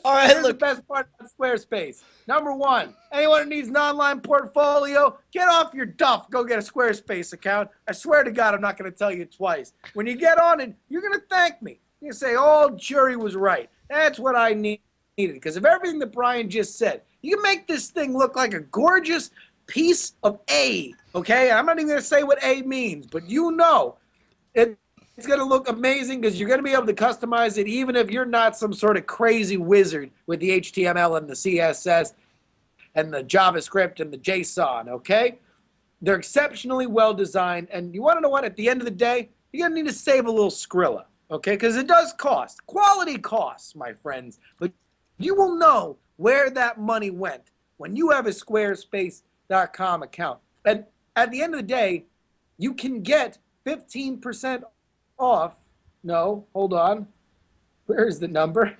All right, Here's look. the best part about Squarespace. Number one, anyone who needs an online portfolio, get off your duff. Go get a Squarespace account. I swear to God, I'm not going to tell you twice. When you get on it, you're going to thank me. You're going to say, oh, Jury was right. That's what I needed. Because of everything that Brian just said, you can make this thing look like a gorgeous piece of A, okay? I'm not even going to say what A means, but you know it's going to look amazing because you're going to be able to customize it even if you're not some sort of crazy wizard with the HTML and the CSS and the JavaScript and the JSON, okay? They're exceptionally well designed, and you want to know what? At the end of the day, you're going to need to save a little Skrilla, okay? Because it does cost. Quality costs, my friends. But you will know where that money went when you have a Squarespace.com account. And at the end of the day, you can get 15% off. No, hold on. Where's the number?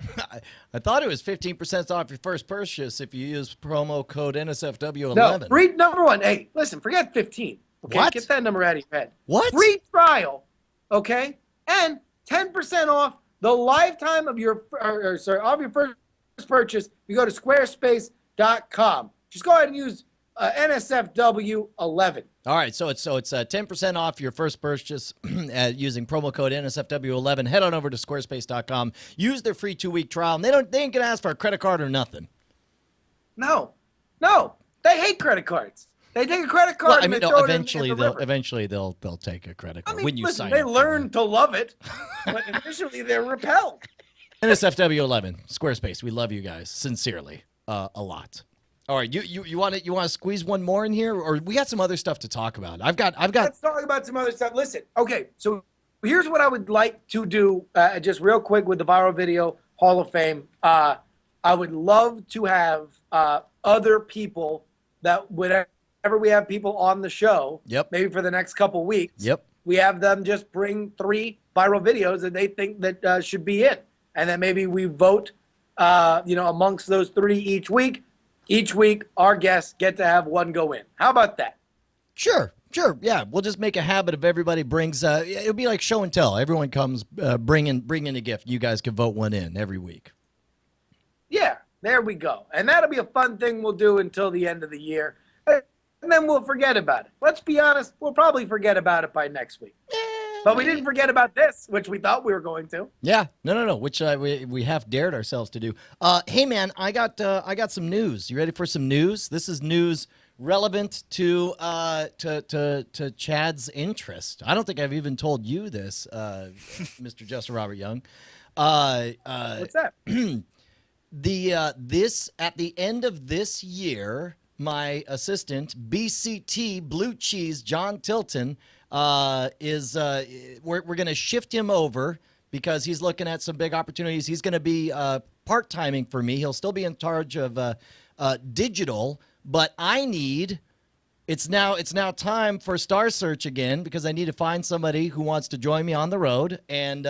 I thought it was 15% off your first purchase if you use promo code NSFW11. No, free number one. Hey, listen, forget 15. Okay, What? get that number out of your head. What? Free trial. Okay, and 10% off the lifetime of your of your first purchase. You go to squarespace.com. Just go ahead and use NSFW11. All right, so it's 10% off your first purchase using promo code NSFW11. Head on over to squarespace.com. Use their free 2-week trial, and they ain't gonna ask for a credit card or nothing. No, they hate credit cards. They take a credit card Well, I and mean, they no, throw eventually it in the river. eventually they'll take a credit card when you Listen, sign they up. learn to love it, but initially they're repelled. NSFW11, Squarespace. We love you guys sincerely, a lot. All right, you want to squeeze one more in here, or we got some other stuff to talk about? I've got. Let's talk about some other stuff. Listen, okay, so here's what I would like to do, just real quick with the Viral Video Hall of Fame. I would love to have other people that whenever we have people on the show, maybe for the next couple weeks, we have them just bring 3 viral videos that they think that should be in, and then maybe we vote, amongst those 3 each week. Each week, our guests get to have one go in. How about that? Sure. Yeah, we'll just make a habit of everybody brings. It'll be like show and tell. Everyone comes, bring in a gift. You guys can vote one in every week. Yeah, there we go. And that'll be a fun thing we'll do until the end of the year. And then we'll forget about it. Let's be honest, we'll probably forget about it by next week. But we didn't forget about this, which we thought we were going to. Yeah, no, which we have dared ourselves to do. Hey man, I got some news. You ready for some news? This is news relevant to Chad's interest. I don't think I've even told you this, Mr. Justin Robert Young. What's that? This at the end of this year, my assistant BCT Blue Cheese John Tilton is we're going to shift him over because he's looking at some big opportunities. He's going to be part-timing for me. He'll still be in charge of digital, but it's now time for Star Search again because I need to find somebody who wants to join me on the road. And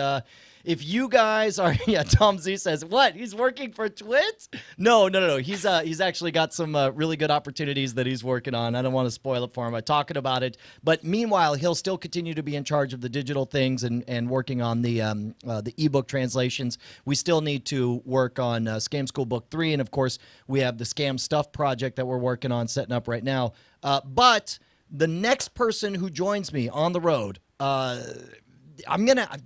if you guys are, Tom Z says, what? He's working for Twit? No. He's actually got some really good opportunities that he's working on. I don't want to spoil it for him by talking about it. But meanwhile, he'll still continue to be in charge of the digital things and working on the ebook translations. We still need to work on Scam School Book 3. And of course, we have the Scam Stuff project that we're working on setting up right now. But the next person who joins me on the road,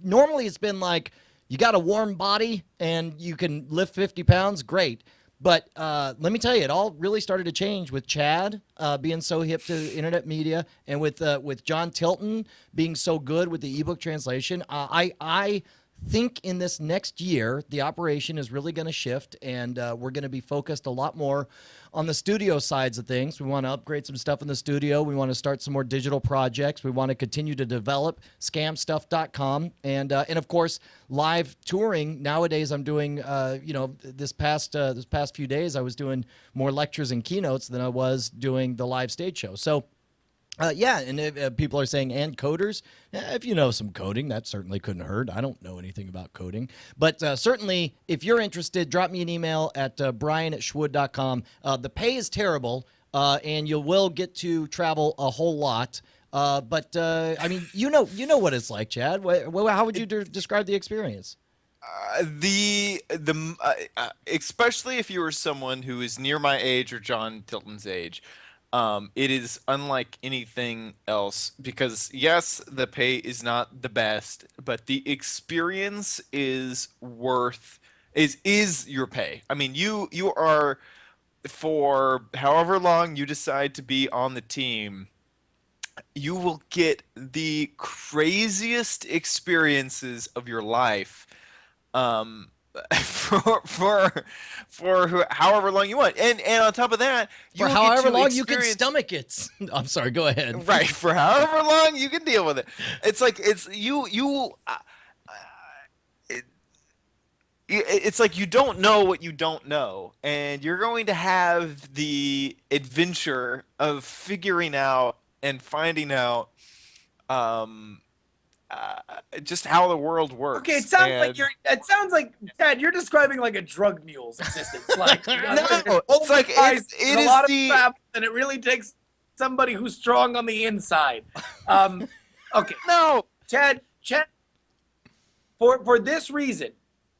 normally it's been like, you got a warm body and you can lift 50 pounds, great. But let me tell you, it all really started to change with Chad being so hip to internet media and with John Tilton being so good with the ebook translation. I think in this next year, the operation is really going to shift, and we're going to be focused a lot more on the studio sides of things. We want to upgrade some stuff in the studio. We want to start some more digital projects. We want to continue to develop scamstuff.com, and of course, live touring. Nowadays, I'm doing, this past few days, I was doing more lectures and keynotes than I was doing the live stage show. So, and if people are saying, and coders, if you know some coding, that certainly couldn't hurt. I don't know anything about coding. But certainly, if you're interested, drop me an email at brian@schwood.com. The pay is terrible, and you will get to travel a whole lot. But I mean, you know what it's like, Chad. How would you describe the experience? Especially if you were someone who is near my age or John Tilton's age. It is unlike anything else because, yes, the pay is not the best, but the experience is your pay. I mean, you are, for however long you decide to be on the team, you will get the craziest experiences of your life. For however long you want, and on top of that, for however long you can stomach it. I'm sorry, go ahead. Right, for however long you can deal with it. It's like it's like you don't know what you don't know, and you're going to have the adventure of figuring out and finding out just how the world works. Okay, it sounds like And- you're. It sounds like Chad. You're describing like a drug mule's existence. Like No, it's like it a is lot the- of travel, and it really takes somebody who's strong on the inside. Okay, no, Chad. For this reason,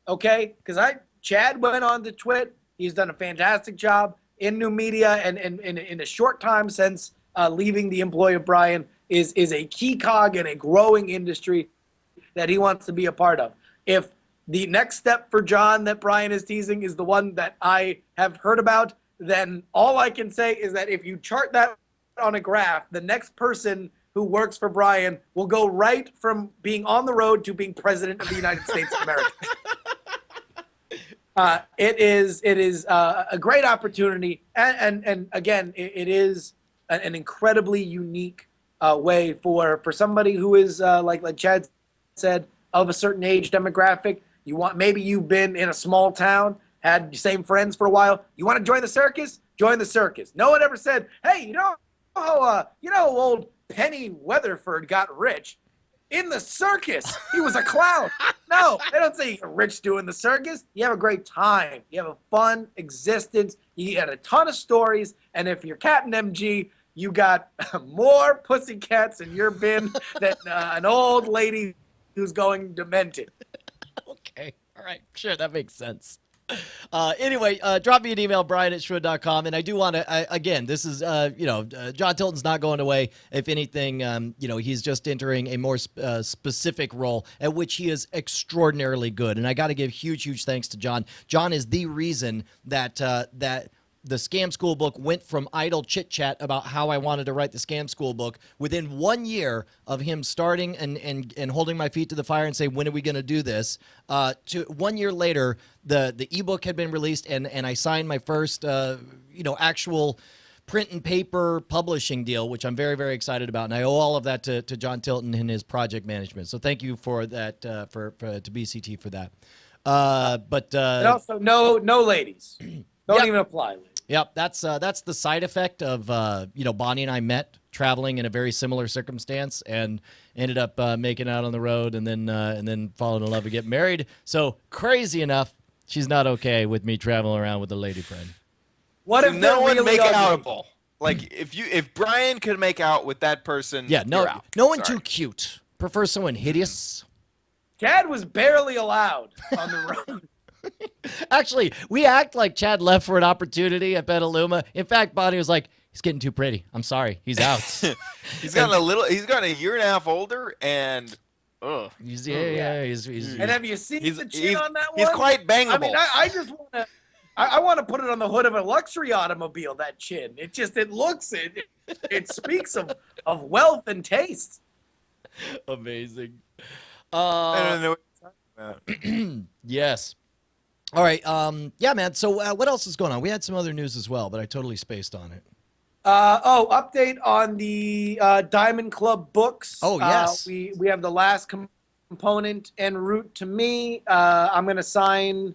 okay, because Chad went on to Twit. He's done a fantastic job in new media, and in a short time since leaving the employ of Brian is a key cog in a growing industry that he wants to be a part of. If the next step for John that Brian is teasing is the one that I have heard about, then all I can say is that if you chart that on a graph, the next person who works for Brian will go right from being on the road to being president of the United States of America. It is a great opportunity, and again, it is an incredibly unique way for somebody who is like Chad said, of a certain age demographic. Maybe you've been in a small town, had the same friends for a while. You want to join the circus? Join the circus. No one ever said, "Hey, you know how old Penny Weatherford got rich? In the circus. He was a clown." No, they don't say you get rich doing the circus. You have a great time. You have a fun existence. You get a ton of stories, and if you're Captain MG, you got more pussycats in your bin than an old lady who's going demented. Okay. All right. Sure. That makes sense. Anyway, drop me an email, brian@shwood.com. And I do want to, again, this is, John Tilton's not going away. If anything, he's just entering a more specific role at which he is extraordinarily good. And I got to give huge thanks to John. John is the reason that the Scam School book went from idle chit-chat about how I wanted to write the Scam School book within 1 year of him starting and holding my feet to the fire and say, when are we going to do this? To 1 year later, the ebook had been released, and I signed my first, actual print and paper publishing deal, which I'm very excited about. And I owe all of that to John Tilton and his project management. So thank you for that, to BCT for that. And also, no ladies. Don't even apply, ladies. Yep, that's the side effect of Bonnie and I met traveling in a very similar circumstance and ended up making out on the road and then falling in love and getting married. So crazy enough, she's not okay with me traveling around with a lady friend. What So if no one really make ugly? outable? Like if Brian could make out with that person, Yeah, you're out. no one Sorry. too cute. Prefer someone hideous. Chad was barely allowed on the road. Actually, we act like Chad left for an opportunity at Petaluma. In fact, Bonnie was like, he's getting too pretty. I'm sorry. He's out. He's gotten a year and a half older, and He's And have you seen the chin he's- on that one? he's quite bangable. I mean, I just want to. I want to put it on the hood of a luxury automobile. That chin. It speaks of wealth and taste. Amazing. I don't know what you're talking about. Yes. All right. Yeah, man. So what else is going on? We had some other news as well, but I totally spaced on it. Update on the Diamond Club books. Oh, yes. We have the last component en route to me. I'm going to sign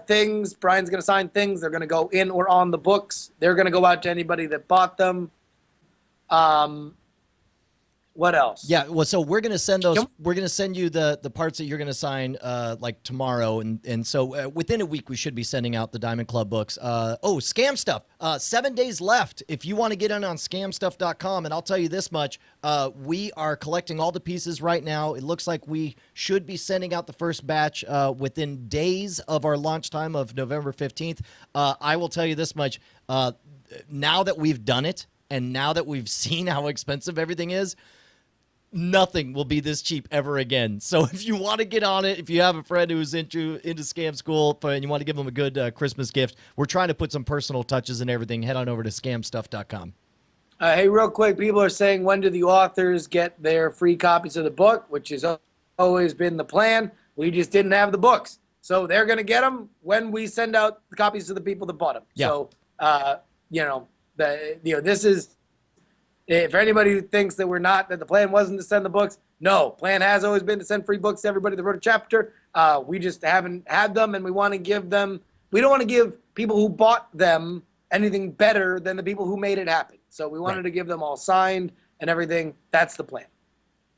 things. Brian's going to sign things. They're going to go in or on the books. They're going to go out to anybody that bought them. What else? Yeah, well, so we're gonna send those. We're gonna send you the parts that you're gonna sign like tomorrow, and so within a week we should be sending out the Diamond Club books. Scam Stuff. 7 days left. If you want to get in on scamstuff.com, and I'll tell you this much: we are collecting all the pieces right now. It looks like we should be sending out the first batch within days of our launch time of November 15th. I will tell you this much: now that we've done it, and now that we've seen how expensive everything is, nothing will be this cheap ever again. So if you want to get on it, if you have a friend who's into Scam School and you want to give them a good Christmas gift, we're trying to put some personal touches and everything. Head on over to scamstuff.com. Hey, real quick, people are saying, when do the authors get their free copies of the book, which has always been the plan. We just didn't have the books. So they're going to get them when we send out the copies to the people that bought them. Yeah. So, this is, if anybody who thinks that that the plan wasn't to send the books, no, plan has always been to send free books to everybody that wrote a chapter. We just haven't had them, and we want to give them, we don't want to give people who bought them anything better than the people who made it happen. So we wanted to give them all signed and everything. That's the plan.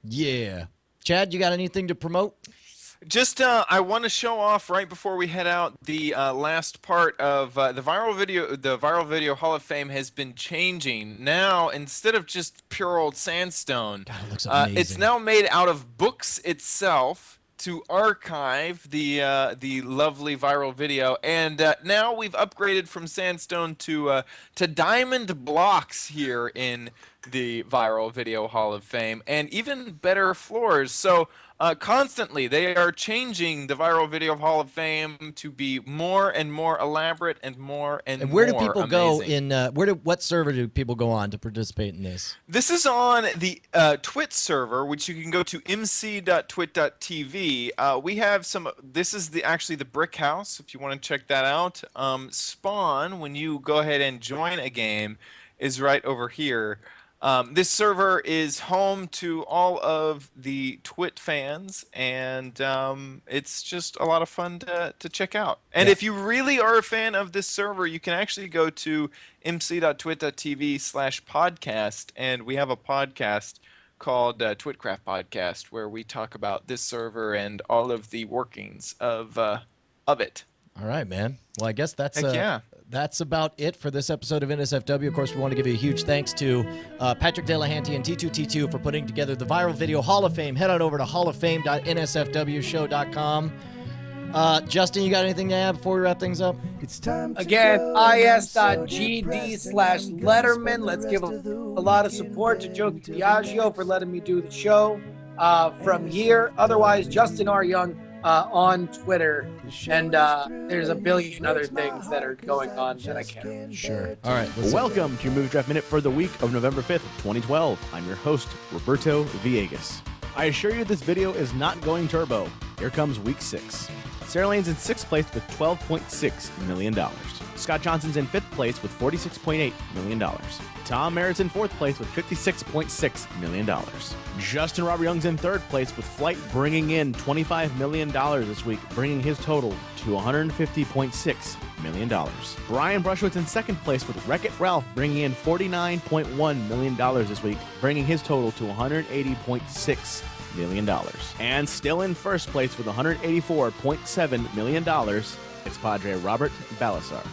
Yeah. Chad, you got anything to promote? Just, I want to show off right before we head out the last part of the viral video. The Viral Video Hall of Fame has been changing. Now, instead of just pure old sandstone, looks amazing. it's now made out of books itself to archive the lovely viral video. And now we've upgraded from sandstone to diamond blocks here in the Viral Video Hall of Fame, and even better floors. So constantly they are changing the Viral Video Hall of Fame to be more and more elaborate and more and And where do more people amazing. go in? What server do people go on to participate in this? This is on the Twit server, which you can go to mc.twit.tv. We have some. This is actually the Brick House. If you want to check that out, Spawn, when you go ahead and join a game, is right over here. This server is home to all of the Twit fans, and it's just a lot of fun to check out. And if you really are a fan of this server, you can actually go to mc.twit.tv/podcast, and we have a podcast called Twitcraft Podcast, where we talk about this server and all of the workings of it. All right, man. Well, I guess that's Heck yeah. That's about it for this episode of NSFW. Of course, we want to give you a huge thanks to Patrick Delahanty and T2T2 for putting together the Viral Video Hall of Fame. Head on over to halloffame.nsfwshow.com. Justin, you got anything to add before we wrap things up? It's time again, is.gd/Letterman. Let's give a lot of support to Joe Diageo for letting me do the show from here. Otherwise, Justin R. Young on Twitter, and there's a billion other things that are going on that I can't. Sure. All right. Welcome to your Movie Draft Minute for the week of November 5th, 2012. I'm your host, Roberto Villegas. I assure you this video is not going turbo. Here comes week 6. Sarah Lane's in 6th place with $12.6 million. Scott Johnson's in 5th place with $46.8 million. Tom Merritt's in 4th place with $56.6 million. Justin Robert Young's in 3rd place with Flight bringing in $25 million this week, bringing his total to $150.6 million. Brian Brushwood's in 2nd place with Wreck-It Ralph, bringing in $49.1 million this week, bringing his total to $180.6 million. And still in 1st place with $184.7 million, it's Padre Robert Balasar.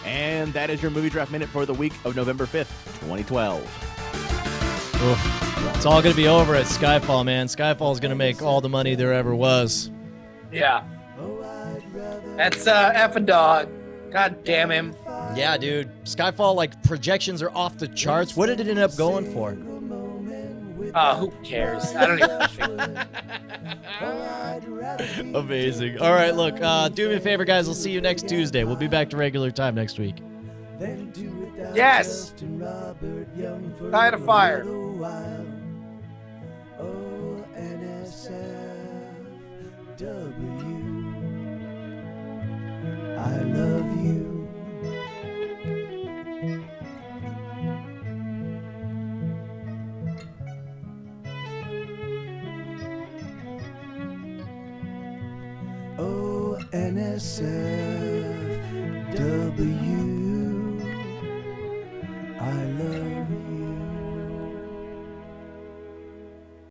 And that is your Movie Draft Minute for the week of November 5th, 2012. Oof. It's all going to be over at Skyfall, man. Skyfall is going to make all the money there ever was. Yeah. That's effing dog. God damn him. Yeah, dude. Skyfall, like, projections are off the charts. What did it end up going for? Who cares? I don't even think. Amazing. All right, look, do me a favor, guys. We'll see you next Tuesday. We'll be back to regular time next week. Yes. Tie the fire. I love you. Oh, NSFW.